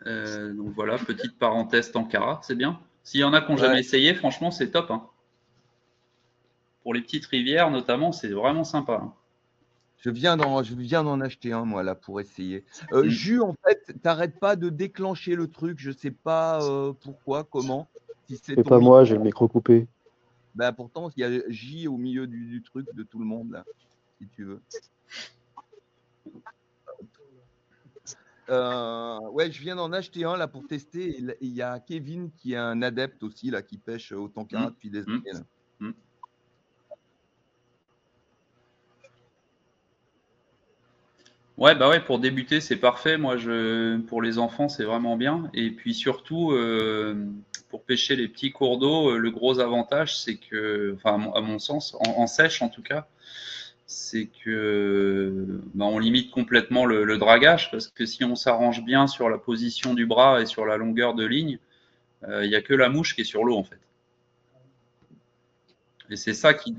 Donc voilà, petite parenthèse Tankara, c'est bien. S'il y en a qui n'ont jamais essayé, franchement, c'est top. Hein. Pour les petites rivières, notamment, c'est vraiment sympa. Hein. Je viens d'en acheter un, moi, là, pour essayer. Jus, en fait, t'arrêtes pas de déclencher le truc. Je sais pas pourquoi, comment. Si c'est pas moi, j'ai le micro coupé. Bah, pourtant, il y a J au milieu du truc de tout le monde, là, si tu veux. Ouais, je viens d'en acheter un là pour tester. Il y a Kevin qui est un adepte aussi là, qui pêche au Tankara depuis des années. Là. Ouais, bah ouais, pour débuter, c'est parfait. Moi, pour les enfants, c'est vraiment bien. Et puis surtout, pour pêcher les petits cours d'eau, le gros avantage, c'est que, enfin, à mon sens, en sèche en tout cas, c'est que on limite complètement le dragage parce que si on s'arrange bien sur la position du bras et sur la longueur de ligne, il n'y a que la mouche qui est sur l'eau en fait. Et c'est ça qui.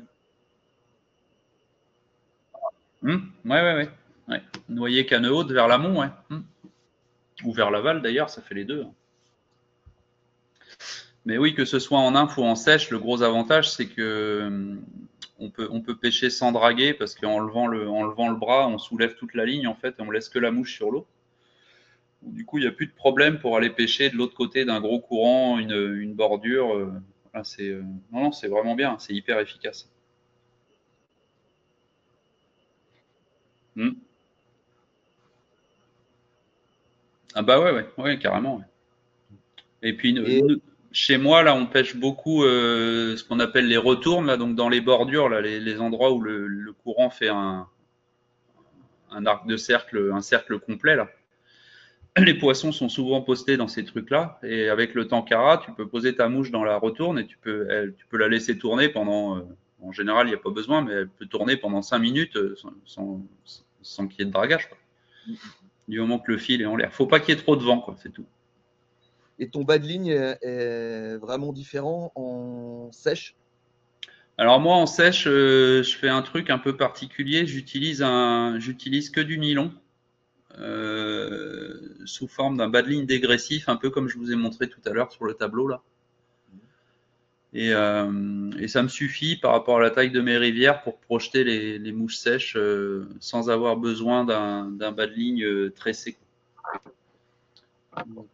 Ouais. Noyer canne haute vers l'amont, ouais. Ou vers l'aval d'ailleurs, ça fait les deux. Mais oui, que ce soit en inf ou en sèche, le gros avantage c'est que on peut pêcher sans draguer parce qu'en levant le bras, on soulève toute la ligne en fait et on laisse que la mouche sur l'eau. Du coup, il n'y a plus de problème pour aller pêcher de l'autre côté d'un gros courant, une bordure. Non, c'est vraiment bien, c'est hyper efficace. Ah bah ouais, carrément. Ouais. Et puis chez moi, là, on pêche beaucoup ce qu'on appelle les retournes, là, donc dans les bordures, là, les endroits où le courant fait un arc de cercle, un cercle complet, là. Les poissons sont souvent postés dans ces trucs-là. Et avec le tankara, tu peux poser ta mouche dans la retourne et tu peux la laisser tourner pendant. En général, il n'y a pas besoin, mais elle peut tourner pendant 5 minutes sans qu'il y ait de dragage. Quoi. Du moment que le fil est en l'air. Faut pas qu'il y ait trop de vent, quoi, c'est tout. Et ton bas de ligne est vraiment différent en sèche? Alors moi, en sèche, je fais un truc un peu particulier. J'utilise que du nylon. Sous forme d'un bas de ligne dégressif, un peu comme je vous ai montré tout à l'heure sur le tableau là. Et ça me suffit par rapport à la taille de mes rivières pour projeter les mouches sèches sans avoir besoin d'un bas de ligne tressé. Donc,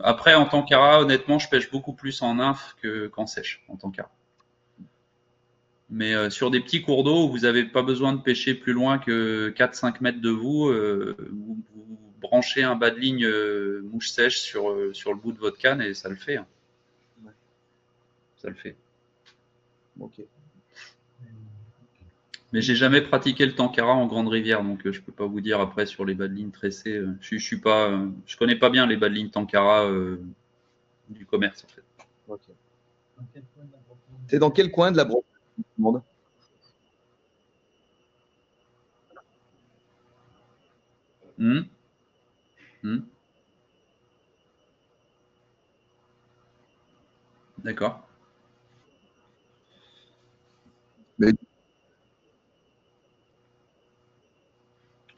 après, en tankara, honnêtement, je pêche beaucoup plus en nymphe qu'en sèche, en tankara. Mais sur des petits cours d'eau où vous n'avez pas besoin de pêcher plus loin que 4-5 mètres de vous, vous branchez un bas de ligne mouche sèche sur le bout de votre canne et ça le fait. Hein. Ouais. Ça le fait. Ok. Mais j'ai jamais pratiqué le tankara en grande rivière, donc je peux pas vous dire après sur les bas de ligne tressés. Je connais pas bien les bas de ligne tankara du commerce en fait. Okay. C'est dans quel coin de la Bretagne? D'accord. Mais...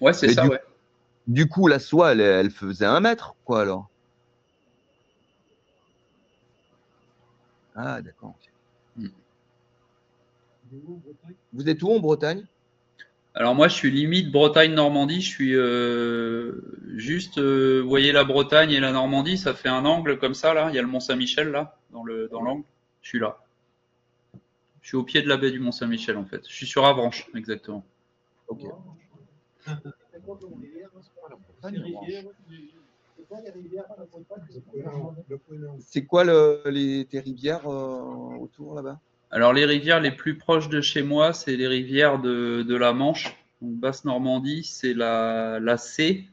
Ouais, c'est ça, ouais. Du coup, la soie, elle faisait 1 mètre, quoi, alors? Ah, d'accord. Vous êtes où en Bretagne? Alors moi, je suis limite Bretagne-Normandie. Je suis juste, vous voyez la Bretagne et la Normandie, ça fait un angle comme ça là. Il y a le Mont Saint-Michel là, dans l'angle. Je suis là. Je suis au pied de la baie du Mont Saint-Michel en fait. Je suis sur Avranches, exactement. Ok. C'est quoi tes rivières autour là-bas? Alors les rivières les plus proches de chez moi, c'est les rivières de la Manche. Donc Basse-Normandie, c'est la C,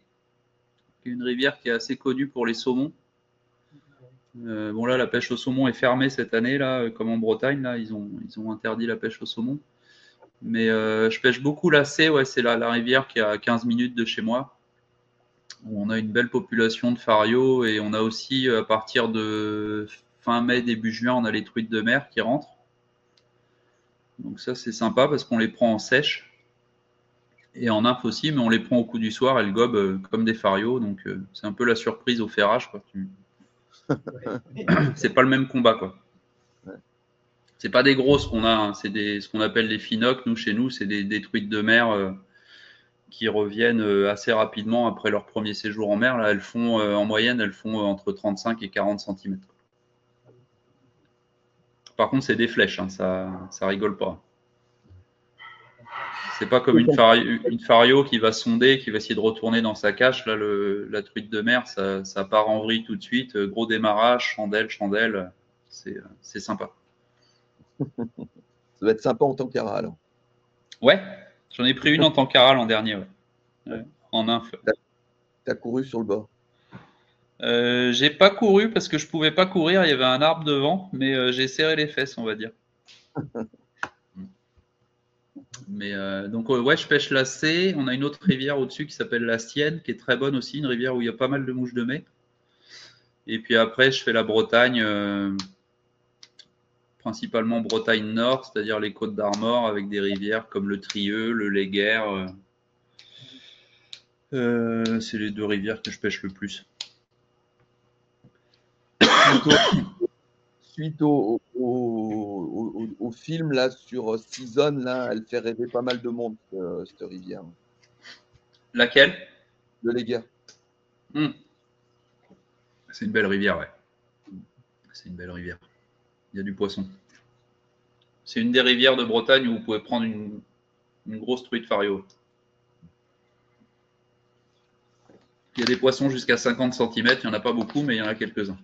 qui est une rivière qui est assez connue pour les saumons. Bon là, la pêche au saumon est fermée cette année, là, comme en Bretagne, là, ils ont interdit la pêche au saumon. Mais je pêche beaucoup la C, ouais, c'est la rivière qui est à 15 minutes de chez moi, où on a une belle population de farios et on a aussi, à partir de fin mai, début juin, on a les truites de mer qui rentrent. Donc ça, c'est sympa parce qu'on les prend en sèche et en nymphe aussi, mais on les prend au coup du soir, elles gobent comme des farios, donc c'est un peu la surprise au ferrage, quoi. C'est pas le même combat, quoi. C'est pas des grosses qu'on a, hein. C'est ce qu'on appelle les phinocs. Nous, chez nous, c'est des truites de mer qui reviennent assez rapidement après leur premier séjour en mer. Là, elles font en moyenne, elles font entre 35 et 40 cm. Par contre, c'est des flèches, hein, ça rigole pas. C'est pas comme une fario qui va sonder, qui va essayer de retourner dans sa cache. Là, la truite de mer, ça part en vrille tout de suite. Gros démarrage, chandelle. C'est sympa. Ça doit être sympa en tant qu'ara alors. Ouais, j'en ai pris une en tant qu'ara l'an dernier, ouais. En nymphe. T'as couru sur le bord? J'ai pas couru parce que je pouvais pas courir, il y avait un arbre devant, mais j'ai serré les fesses, on va dire. Mais donc ouais, je pêche la C. On a une autre rivière au-dessus qui s'appelle la Sienne, qui est très bonne aussi, une rivière où il y a pas mal de mouches de mai. Et puis après, je fais la Bretagne, principalement Bretagne Nord, c'est-à-dire les Côtes d'Armor, avec des rivières comme le Trieux, le Léguerre. C'est les deux rivières que je pêche le plus. Suite au film là sur Season, là, elle fait rêver pas mal de monde, cette rivière. Laquelle? Le Léguerre. C'est une belle rivière, ouais. C'est une belle rivière. Il y a du poisson. C'est une des rivières de Bretagne où vous pouvez prendre une grosse truite fario. Il y a des poissons jusqu'à 50 cm, il n'y en a pas beaucoup, mais il y en a quelques-uns.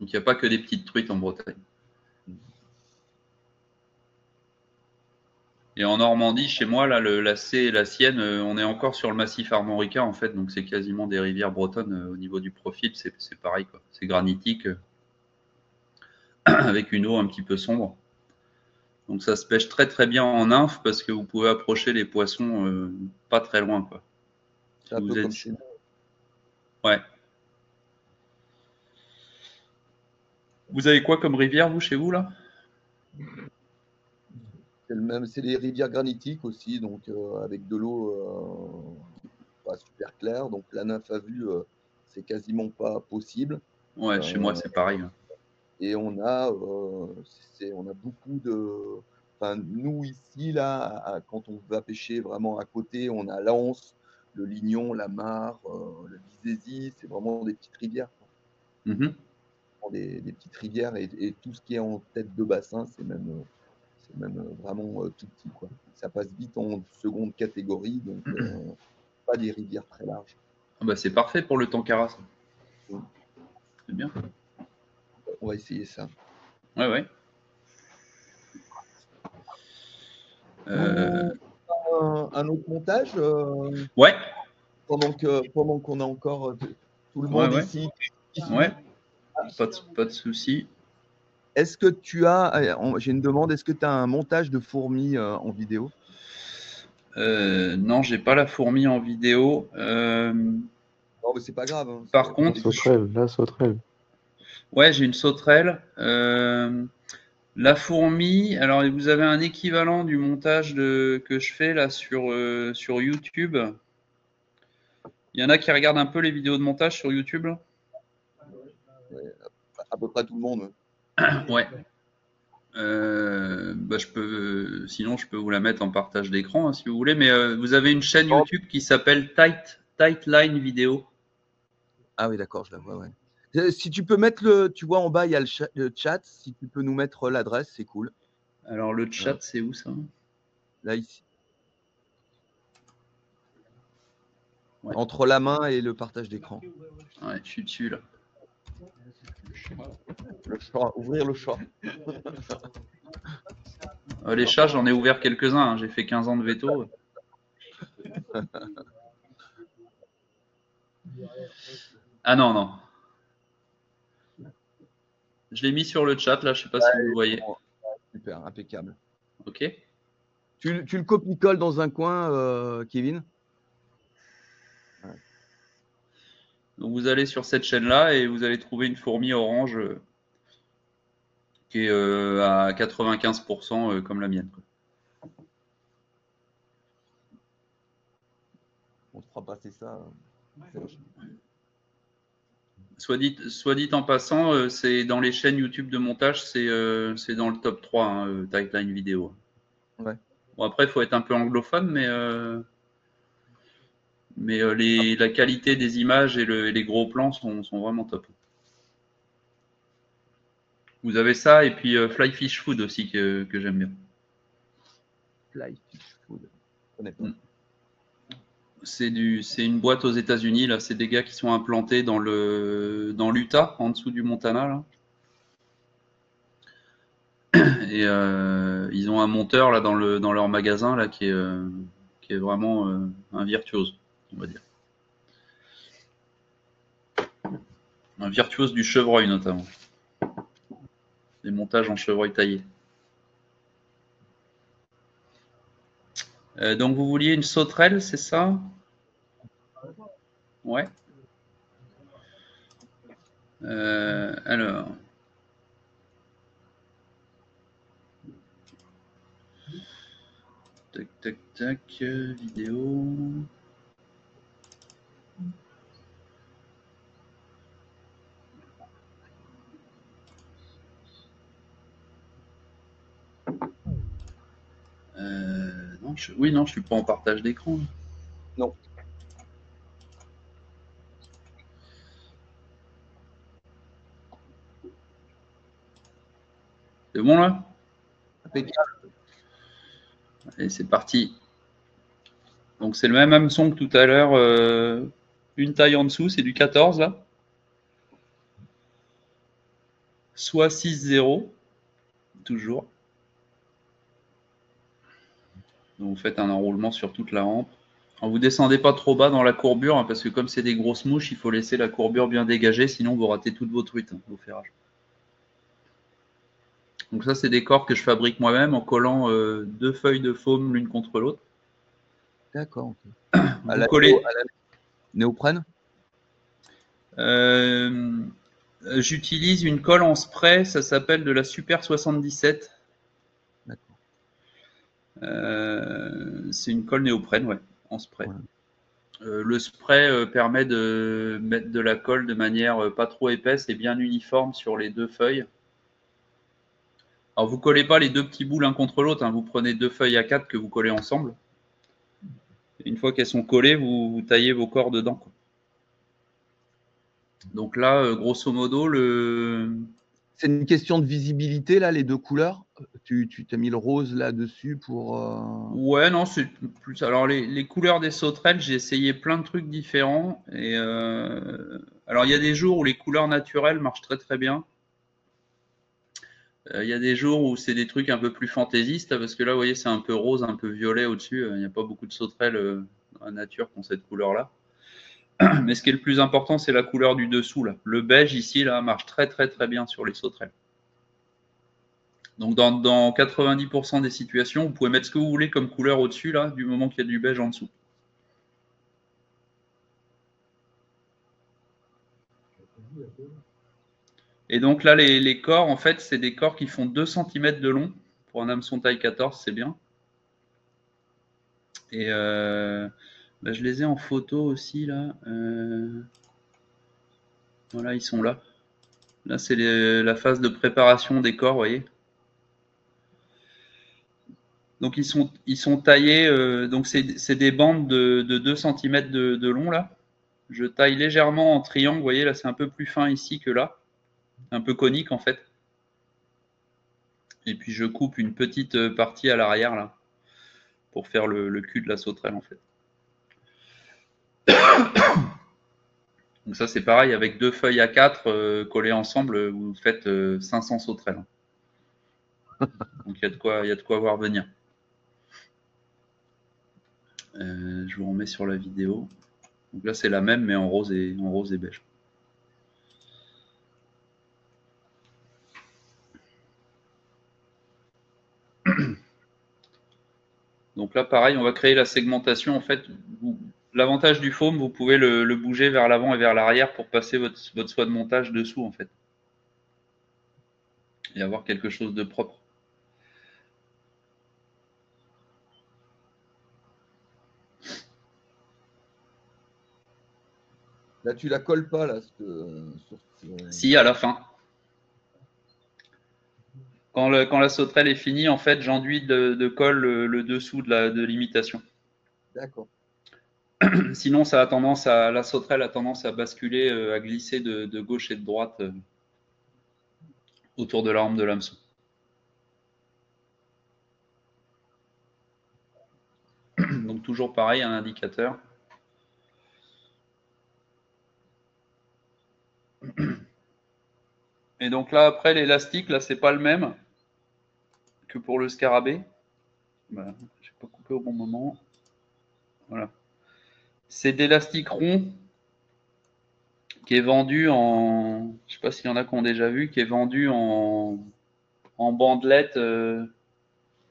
Donc il n'y a pas que des petites truites en Bretagne. Et en Normandie, chez moi, là, la C et la Sienne, on est encore sur le massif armoricain, en fait, donc c'est quasiment des rivières bretonnes au niveau du profil, c'est pareil, quoi. C'est granitique, avec une eau un petit peu sombre. Donc ça se pêche très très bien en nymphe parce que vous pouvez approcher les poissons pas très loin, quoi. C'est un peu comme chez nous. Ouais. Vous avez quoi comme rivière, vous, chez vous, là? C'est les rivières granitiques aussi, donc avec de l'eau pas super claire. Donc la nymphe à vue, c'est quasiment pas possible. Ouais, chez moi, c'est pareil. Et on a beaucoup de... Enfin, nous, ici, là, quand on va pêcher vraiment à côté, on a l'Anse, le Lignon, la Mare, le Bizézy. C'est vraiment des petites rivières. Des petites rivières et tout ce qui est en tête de bassin, c'est même vraiment tout petit, quoi. Ça passe vite en seconde catégorie, donc pas des rivières très larges. Ah bah c'est parfait pour le Tankara, ça. C'est bien. On va essayer ça. Ouais. Un autre montage ouais. Pendant qu'on a encore tout le monde ici. Ouais. Pas de souci. Est-ce que tu as, j'ai une demande, est-ce que tu as un montage de fourmis en vidéo? Non, j'ai pas la fourmi en vidéo. Non, mais c'est pas grave. Hein. Par contre, la sauterelle. Ouais, j'ai une sauterelle. La fourmi, alors vous avez un équivalent du montage que je fais là sur YouTube. Il y en a qui regardent un peu les vidéos de montage sur YouTube là? Ouais, à peu près tout le monde. Ouais. Sinon, je peux vous la mettre en partage d'écran hein, si vous voulez. Mais vous avez une chaîne Oh. YouTube qui s'appelle Tightline Vidéo. Ah oui, d'accord, je la vois, ouais. Si tu peux mettre tu vois en bas, il y a le chat. Si tu peux nous mettre l'adresse, c'est cool. Alors, le chat, c'est où ça? Là, ici. Ouais. Entre la main et le partage d'écran. Ouais, je suis dessus là. Le chat, ouvrir le chat. Les chats, j'en ai ouvert quelques-uns. Hein. J'ai fait 15 ans de veto. Ah non, non. Je l'ai mis sur le chat là, je sais pas si vous le voyez. Super, impeccable. Ok. Tu le copies-colles dans un coin, Kevin. Ouais. Donc vous allez sur cette chaîne-là et vous allez trouver une fourmi orange qui est à 95% comme la mienne. Quoi. On te fera passer ça. Soit dit en passant, c'est dans les chaînes YouTube de montage, c'est dans le top 3, hein, Tightline Vidéo. Ouais. Bon, après, il faut être un peu anglophone, mais la qualité des images et les gros plans sont vraiment top. Vous avez ça et puis Fly Fish Food aussi que j'aime bien. Fly Fish Food. Je connais pas. C'est une boîte aux États-Unis là. C'est des gars qui sont implantés dans l'Utah, en dessous du Montana là. Et ils ont un monteur là dans leur magasin là qui est vraiment un virtuose, on va dire. Un virtuose du chevreuil notamment. Des montages en chevreuil taillé. Donc vous vouliez une sauterelle, c'est ça? Ouais. Alors. Tac, tac, tac, vidéo. Non, oui, non, je suis pas en partage d'écran. Non. C'est bon là? Impeccable. Allez, c'est parti. Donc c'est le même hameçon que tout à l'heure. Une taille en dessous, c'est du 14 là. Soit 6-0, toujours. Donc vous faites un enroulement sur toute la rampe. Alors, vous descendez pas trop bas dans la courbure, hein, parce que comme c'est des grosses mouches, il faut laisser la courbure bien dégagée, sinon vous ratez toutes vos truites, hein, vos ferrages. Donc ça, c'est des corps que je fabrique moi-même en collant 2 feuilles de foam l'une contre l'autre. D'accord. Vous collez. À la néoprène. J'utilise une colle en spray, ça s'appelle de la Super 77. D'accord. C'est une colle néoprène, ouais, en spray. Ouais. Le spray permet de mettre de la colle de manière pas trop épaisse et bien uniforme sur les 2 feuilles. Alors vous collez pas les 2 petits bouts l'un contre l'autre, hein, vous prenez 2 feuilles A4 que vous collez ensemble. Et une fois qu'elles sont collées, vous taillez vos corps dedans. Quoi. Donc là, grosso modo, C'est une question de visibilité, là, les 2 couleurs. Tu t'as mis le rose là-dessus pour. Ouais, non, c'est plus. Alors, les couleurs des sauterelles, j'ai essayé plein de trucs différents. Et alors, il y a des jours où les couleurs naturelles marchent très très bien. Il y a des jours où c'est des trucs un peu plus fantaisistes, parce que là, vous voyez, c'est un peu rose, un peu violet au-dessus. Il n'y a pas beaucoup de sauterelles dans la nature qui ont cette couleur-là. Mais ce qui est le plus important, c'est la couleur du dessous. Là. Le beige ici, là, marche très très très bien sur les sauterelles. Donc dans 90% des situations, vous pouvez mettre ce que vous voulez comme couleur au-dessus, là, du moment qu'il y a du beige en dessous. Et donc là, les corps, en fait, c'est des corps qui font 2 cm de long. Pour un hameçon taille 14, c'est bien. Et je les ai en photo aussi, là. Voilà, ils sont là. Là, c'est la phase de préparation des corps, vous voyez. Donc ils sont taillés, donc c'est des bandes de 2 cm de long là. Je taille légèrement en triangle, vous voyez là c'est un peu plus fin ici que là, un peu conique en fait. Et puis je coupe une petite partie à l'arrière là, pour faire le cul de la sauterelle en fait. Donc ça c'est pareil, avec 2 feuilles A4 collées ensemble, vous faites 500 sauterelles. Donc il y a de quoi voir venir. Je vous remets sur la vidéo. Donc là c'est la même mais en rose et beige. Donc là pareil, on va créer la segmentation. En fait, l'avantage du foam, vous pouvez le bouger vers l'avant et vers l'arrière pour passer votre soie de montage dessous en fait. Et avoir quelque chose de propre. Là, tu la colles pas, là. Si, à la fin. Quand la sauterelle est finie, en fait, j'enduis de colle le dessous de l'imitation. D'accord. Sinon, la sauterelle a tendance à basculer, à glisser de gauche et de droite autour de l'arme de l'hameçon. Donc toujours pareil, un indicateur. Et donc là, après, l'élastique, là, c'est pas le même que pour le scarabée. Bah, j'ai pas coupé au bon moment. Voilà. C'est d'élastique rond qui est vendu en, je sais pas s'il y en a qui ont déjà vu, qui est vendu en bandelette.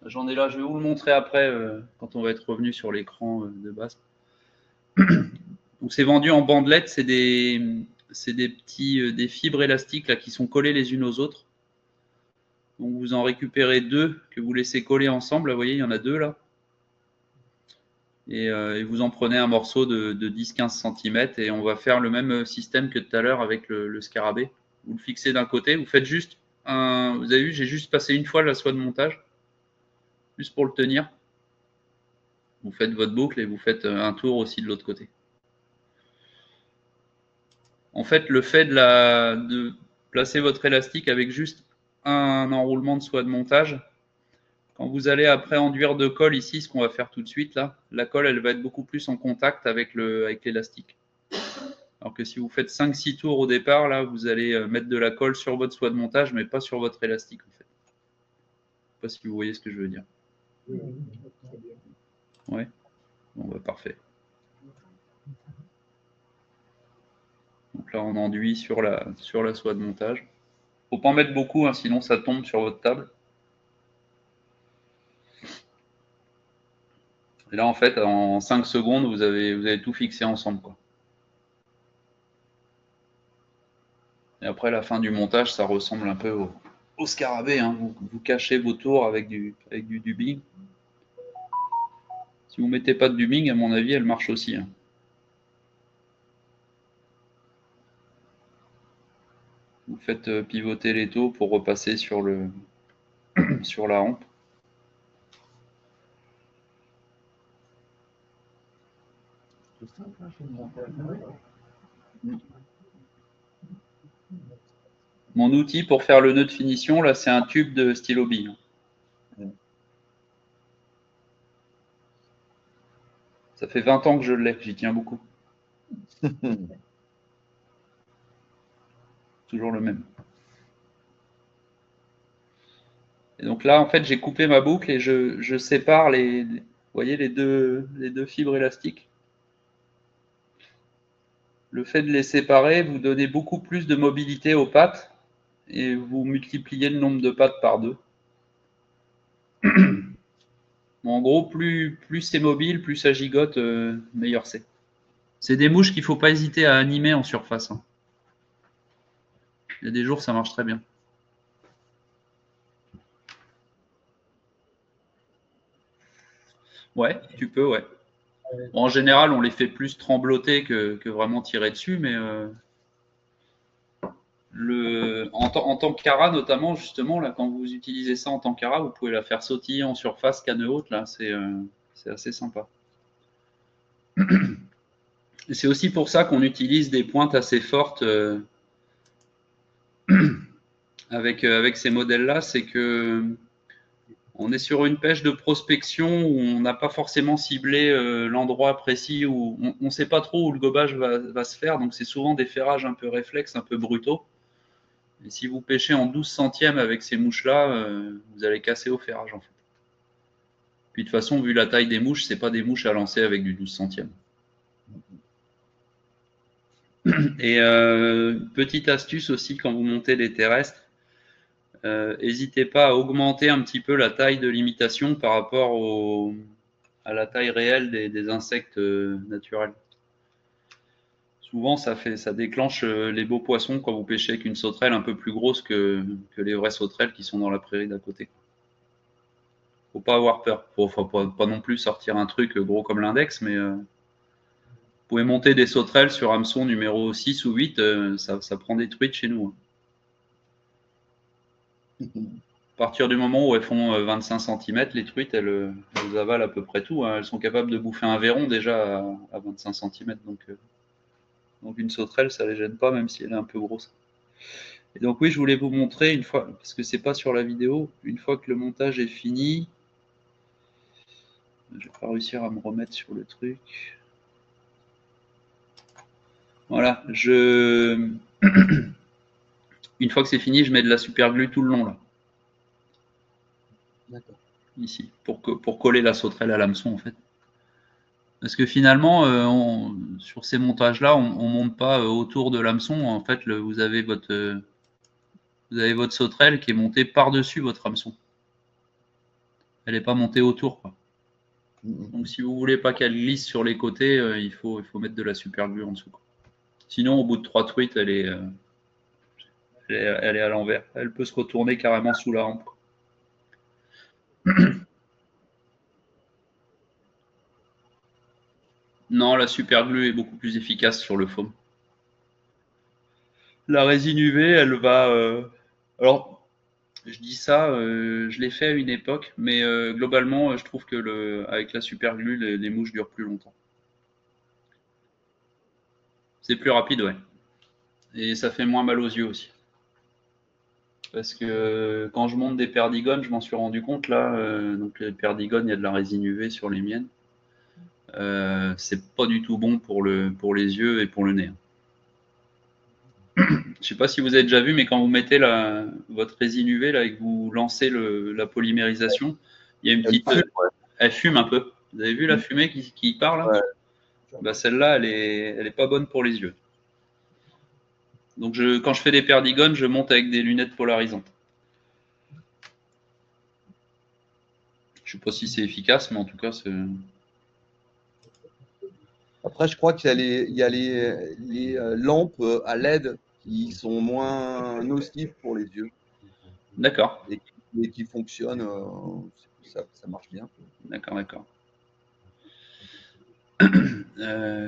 J'en ai là, je vais vous le montrer après quand on va être revenu sur l'écran de base. Donc c'est vendu en bandelette, c'est des des fibres élastiques là qui sont collées les unes aux autres. Donc vous en récupérez 2 que vous laissez coller ensemble. Là, vous voyez, il y en a 2 là. Et vous en prenez un morceau de 10-15 cm et on va faire le même système que tout à l'heure avec le scarabée. Vous le fixez d'un côté, vous faites juste vous avez vu, j'ai juste passé une fois la soie de montage, juste pour le tenir. Vous faites votre boucle et vous faites un tour aussi de l'autre côté. En fait, le fait de placer votre élastique avec juste un enroulement de soie de montage, quand vous allez après enduire de colle ici, ce qu'on va faire tout de suite là, la colle elle va être beaucoup plus en contact avec l'élastique. Alors que si vous faites 5-6 tours au départ, là vous allez mettre de la colle sur votre soie de montage, mais pas sur votre élastique en fait. Je ne sais pas si vous voyez ce que je veux dire. Ouais. Bon bah parfait. Donc là on enduit sur la soie de montage. Faut pas en mettre beaucoup, hein, sinon ça tombe sur votre table. Et là, en fait, en 5 secondes, vous avez tout fixé ensemble, quoi. Et après, la fin du montage, ça ressemble un peu au scarabée. Hein. Vous cachez vos tours avec du dubbing. Si vous ne mettez pas de dubbing, à mon avis, elle marche aussi. Hein. Vous faites pivoter les taux pour repasser sur la hampe. Mon outil pour faire le nœud de finition, là, c'est un tube de stylo bille. Ça fait 20 ans que je l'ai, j'y tiens beaucoup. Toujours le même. Et donc là, en fait, j'ai coupé ma boucle et je sépare vous voyez les deux fibres élastiques. Le fait de les séparer, vous donnez beaucoup plus de mobilité aux pattes et vous multipliez le nombre de pattes par 2. En gros, plus c'est mobile, plus ça gigote, meilleur c'est. C'est des mouches qu'il ne faut pas hésiter à animer en surface. Hein. Il y a des jours, ça marche très bien. Ouais, tu peux, ouais. Bon, en général, on les fait plus trembloter que vraiment tirer dessus, mais En tant qu'ara notamment, justement, là, quand vous utilisez ça en tant qu'ara, vous pouvez la faire sautiller en surface, canne haute, là, c'est assez sympa. Et c'est aussi pour ça qu'on utilise des pointes assez fortes avec ces modèles-là, c'est que on est sur une pêche de prospection où on n'a pas forcément ciblé l'endroit précis, où on ne sait pas trop où le gobage va se faire, donc c'est souvent des ferrages un peu réflexes, un peu brutaux. Et si vous pêchez en 12 centièmes avec ces mouches-là, vous allez casser au ferrage en fait. Puis de toute façon, vu la taille des mouches, c'est pas des mouches à lancer avec du 12 centièmes. Et petite astuce aussi quand vous montez des terrestres, n'hésitez pas à augmenter un petit peu la taille de l'imitation par rapport à la taille réelle des insectes naturels. Souvent, ça déclenche les beaux poissons quand vous pêchez avec une sauterelle un peu plus grosse que les vraies sauterelles qui sont dans la prairie d'à côté. Faut pas avoir peur. Faut pas non plus sortir un truc gros comme l'index, mais vous pouvez monter des sauterelles sur hameçon numéro 6 ou 8, ça prend des truites chez nous. À partir du moment où elles font 25 cm, les truites, elles avalent à peu près tout. Elles sont capables de bouffer un verron déjà à 25 cm. Donc une sauterelle, ça ne les gêne pas, même si elle est un peu grosse. Et donc oui, je voulais vous montrer une fois, parce que c'est pas sur la vidéo, une fois que le montage est fini, je vais pas réussir à me remettre sur le truc. Voilà, une fois que c'est fini, je mets de la super glue tout le long là. D'accord. Ici, pour coller la sauterelle à l'hameçon en fait. Parce que finalement, sur ces montages-là, on ne monte pas autour de l'hameçon. En fait, vous avez votre sauterelle qui est montée par-dessus votre hameçon. Elle n'est pas montée autour, quoi. Donc, si vous ne voulez pas qu'elle glisse sur les côtés, il faut mettre de la super glue en dessous, quoi. Sinon, au bout de 3 truites, elle est à l'envers. Elle peut se retourner carrément sous la hampe. Non, la super glue est beaucoup plus efficace sur le foam. La résine UV, elle va... Alors, je dis ça, je l'ai fait à une époque, mais globalement, je trouve que avec la super glue, les mouches durent plus longtemps. C'est plus rapide, ouais. Et ça fait moins mal aux yeux aussi. Parce que quand je monte des perdigones, je m'en suis rendu compte là. Donc les perdigones, il y a de la résine UV sur les miennes. C'est pas du tout bon pour les yeux et pour le nez. Je sais pas si vous avez déjà vu, mais quand vous mettez votre résine UV là et que vous lancez la polymérisation, il y a une petite, elle fume un peu. Vous avez vu la fumée qui part là? Ouais. Bah, celle-là, elle est pas bonne pour les yeux. Donc quand je fais des perdigones, je monte avec des lunettes polarisantes. Je sais pas si c'est efficace, mais en tout cas, c'est... Après, je crois qu'il y a les lampes à LED qui sont moins nocives pour les yeux. D'accord. Et qui fonctionnent, ça marche bien. D'accord.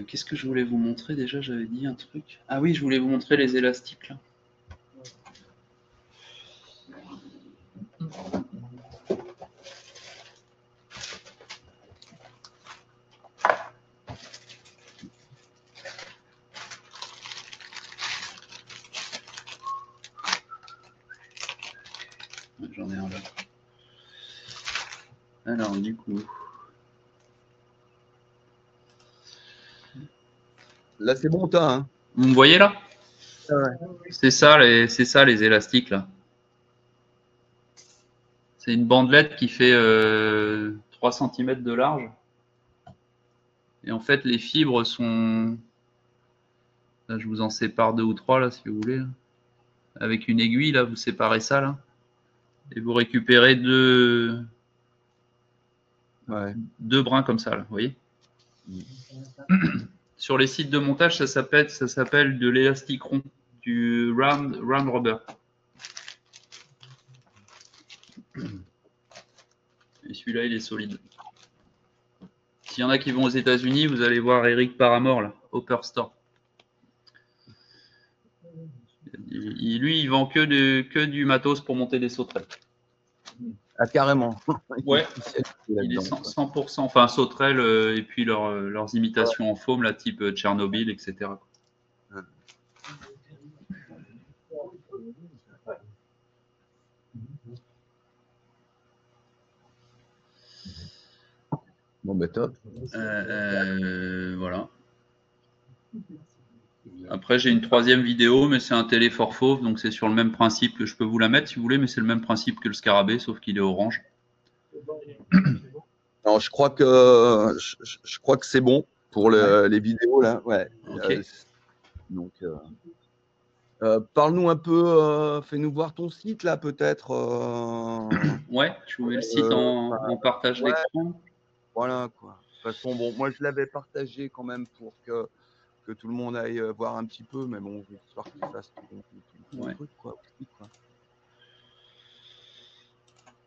Qu'est-ce que je voulais vous montrer déjà? J'avais dit un truc. Ah oui, je voulais vous montrer les élastiques là. J'en ai un là. Alors, du coup. Là, c'est bon, tas. Hein. Vous me voyez là? Ouais. C'est ça les élastiques là. C'est une bandelette qui fait 3 cm de large. Et en fait, les fibres sont... Là, je vous en sépare 2 ou 3 là, si vous voulez. Avec une aiguille, là, vous séparez ça là. Et vous récupérez deux brins comme ça, là, vous voyez. Sur les sites de montage, ça s'appelle de l'élastique rond, du round rubber. Et celui-là, il est solide. S'il y en a qui vont aux États-Unis, vous allez voir Eric Paramore, là, Hopper Store. Il Lui, il vend que du matos pour monter des sauterelles. Ah, carrément. Ouais. Il est Là-dedans, 100%, enfin sauterelles et puis leurs imitations en foam, là, type Tchernobyl, etc. quoi. Bon, bah top. Voilà. Après, j'ai une troisième vidéo, mais c'est un télé-fort fauve, donc c'est sur le même principe que je peux vous la mettre si vous voulez, mais c'est le même principe que le scarabée, sauf qu'il est orange. Non, je crois que c'est bon pour les vidéos là. Ouais. Ok. Donc, parle-nous un peu, fais-nous voir ton site là peut-être. Ouais, je vous mets le site en partage ouais. d'écran. Voilà quoi. De toute façon, bon, moi je l'avais partagé quand même pour que tout le monde aille voir un petit peu, mais bon, histoire qu'il fasse tout Ouais. truc quoi.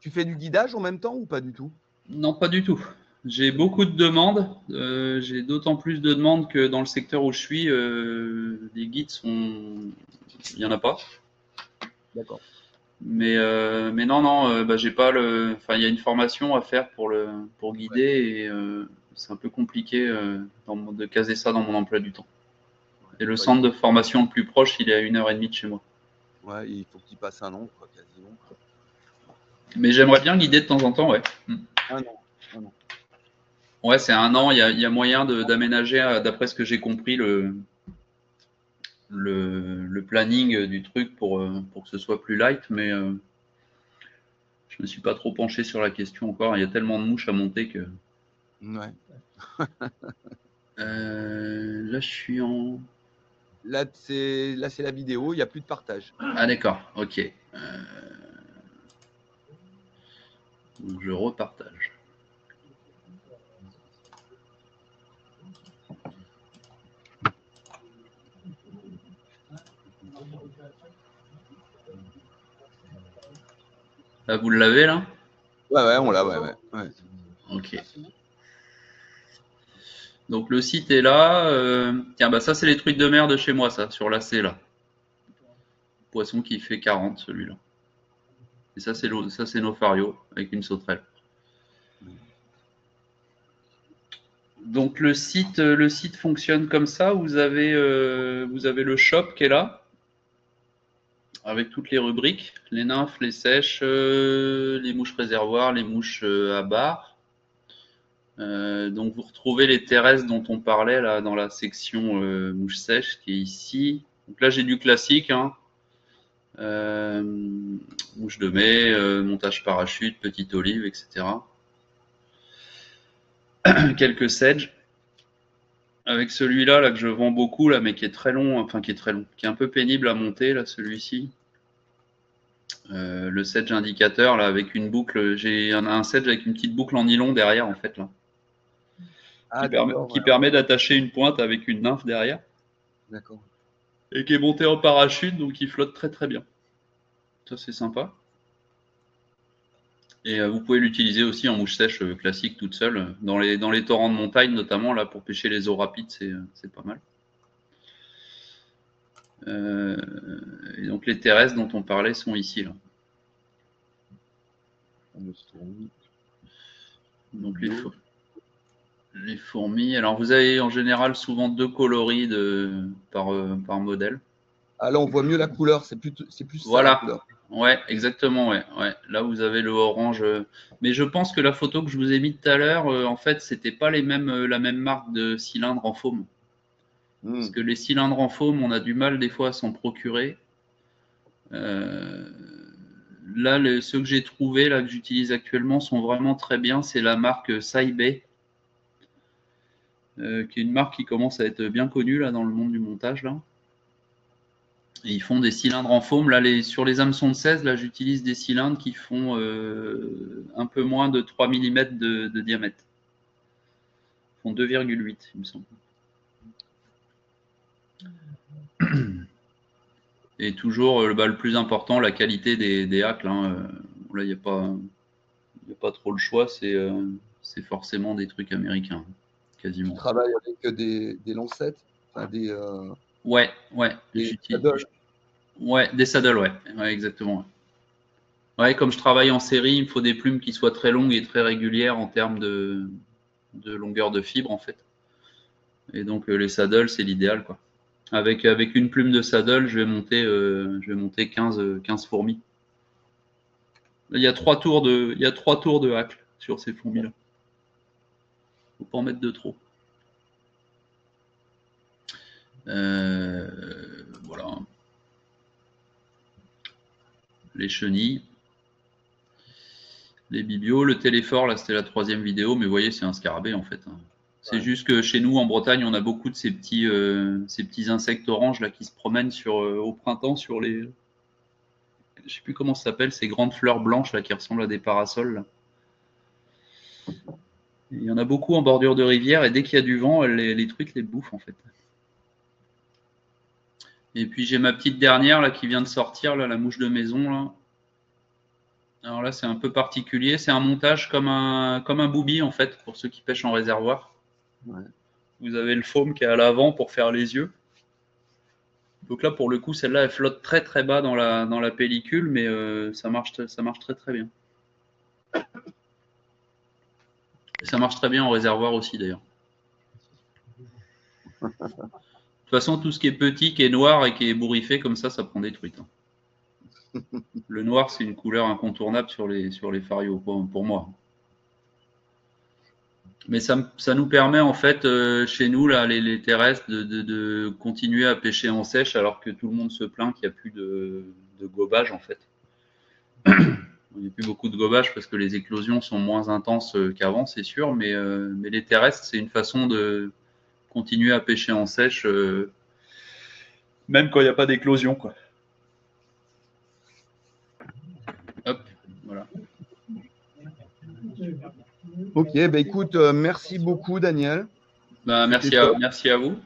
Tu fais du guidage en même temps ou pas du tout? Non, pas du tout. J'ai beaucoup de demandes. J'ai d'autant plus de demandes que dans le secteur où je suis, les guides il n'y en a pas. D'accord. Mais non, bah, j'ai pas enfin, il y a une formation à faire pour guider et c'est un peu compliqué de caser ça dans mon emploi du temps. Et le centre de formation le plus proche, il est à 1h30 de chez moi. Ouais, il faut qu'il passe un an, quoi, quasiment. Quoi. Mais j'aimerais bien guider de temps en temps, ouais. Un an. Ouais, c'est 1 an. Il y a moyen d'aménager, d'après ce que j'ai compris, le planning du truc pour que ce soit plus light, mais je me suis pas trop penché sur la question encore. Il y a tellement de mouches à monter que. Ouais. Là, je suis en. Là, c'est la vidéo. Il n'y a plus de partage. Ah d'accord. Ok. Donc, je repartage. Là, vous l'avez là? Ouais, on l'a, ouais. Ok. Donc le site est là. Tiens, bah ça c'est les trucs de mer de chez moi, ça, sur l'AC là. Poisson qui fait 40 celui-là. Et ça c'est Nofario avec une sauterelle. Donc le site fonctionne comme ça. Vous avez le shop qui est là, avec toutes les rubriques, les nymphes, les sèches, les mouches réservoirs, les mouches à bar. Donc vous retrouvez les terrestres dont on parlait là dans la section mouches sèches qui est ici. Donc là j'ai du classique, hein. Mouche de mai, montage parachute, petite olive, etc. Quelques sedges. Avec celui-là là, que je vends beaucoup, là, mais qui est très long, enfin qui est très long, qui est un peu pénible à monter, là, celui-ci. Le sedge indicateur, là, avec une boucle, j'ai un sedge avec une petite boucle en nylon derrière, en fait, là. Qui permet d'attacher une pointe avec une nymphe derrière. D'accord. Et qui est monté en parachute, donc il flotte très très bien. Ça, c'est sympa. Et vous pouvez l'utiliser aussi en mouche sèche classique toute seule. Dans les torrents de montagne, notamment, là, pour pêcher les eaux rapides, c'est pas mal. Et donc les terrestres dont on parlait sont ici, là. Donc les fourmis. Alors vous avez en général souvent 2 coloris par modèle. Ah là, on voit mieux la couleur. C'est plus voilà. Ça, la couleur. Ouais, exactement. Ouais. Là, vous avez le orange. Mais je pense que la photo que je vous ai mise tout à l'heure, en fait, c'était pas la même marque de cylindre en foam. Parce que les cylindres en foam, on a du mal des fois à s'en procurer. Là, ceux que j'ai trouvés, là, que j'utilise actuellement, sont vraiment très bien. C'est la marque Saibei, qui est une marque qui commence à être bien connue là, dans le monde du montage. Là. Et ils font des cylindres en foam. Là, sur les hameçons de 16, là, j'utilise des cylindres qui font un peu moins de 3 mm de diamètre. Ils font 2,8, il me semble. Et toujours, le plus important, la qualité des hacks. Là, il n'y a pas trop le choix. C'est forcément des trucs américains, quasiment. Tu travailles avec des lancettes, enfin Ouais. Ouais, des saddles, ouais. Ouais, exactement. Ouais, comme je travaille en série, il me faut des plumes qui soient très longues et très régulières en termes de longueur de fibre, en fait. Et donc, les saddles, c'est l'idéal, quoi. Avec une plume de saddle, je vais monter 15 fourmis. Là, il y a 3 tours de hacle sur ces fourmis-là. Faut pas en mettre de trop. Voilà. Les chenilles. Les bibios. Le téléphore, là, c'était la 3e vidéo, mais vous voyez, c'est un scarabée, en fait. C'est juste que chez nous, en Bretagne, on a beaucoup de ces petits insectes oranges là, qui se promènent au printemps sur les... Je sais plus comment ça s'appelle, ces grandes fleurs blanches là, qui ressemblent à des parasols. Là. Il y en a beaucoup en bordure de rivière et dès qu'il y a du vent, les truites les bouffent en fait. Et puis j'ai ma petite dernière là qui vient de sortir, là, la mouche de maison. Là. Alors là c'est un peu particulier, c'est un montage comme un booby en fait pour ceux qui pêchent en réservoir. Ouais. Vous avez le foam qui est à l'avant pour faire les yeux. Donc là pour le coup celle-là elle flotte très très bas dans la pellicule mais ça marche très très bien. Ça marche très bien en réservoir aussi d'ailleurs. De toute façon, tout ce qui est petit, qui est noir et qui est bourriffé, comme ça prend des truites. Le noir, c'est une couleur incontournable sur les farios, pour moi. Mais ça nous permet, en fait, chez nous, là, les terrestres, de continuer à pêcher en sèche, alors que tout le monde se plaint qu'il n'y a plus de gobage, en fait. Il n'y a plus beaucoup de gobage parce que les éclosions sont moins intenses qu'avant, c'est sûr, mais les terrestres, c'est une façon de continuer à pêcher en sèche, même quand il n'y a pas d'éclosion, quoi. Hop, voilà. Ok, bah écoute, merci beaucoup Daniel. Bah, merci à vous.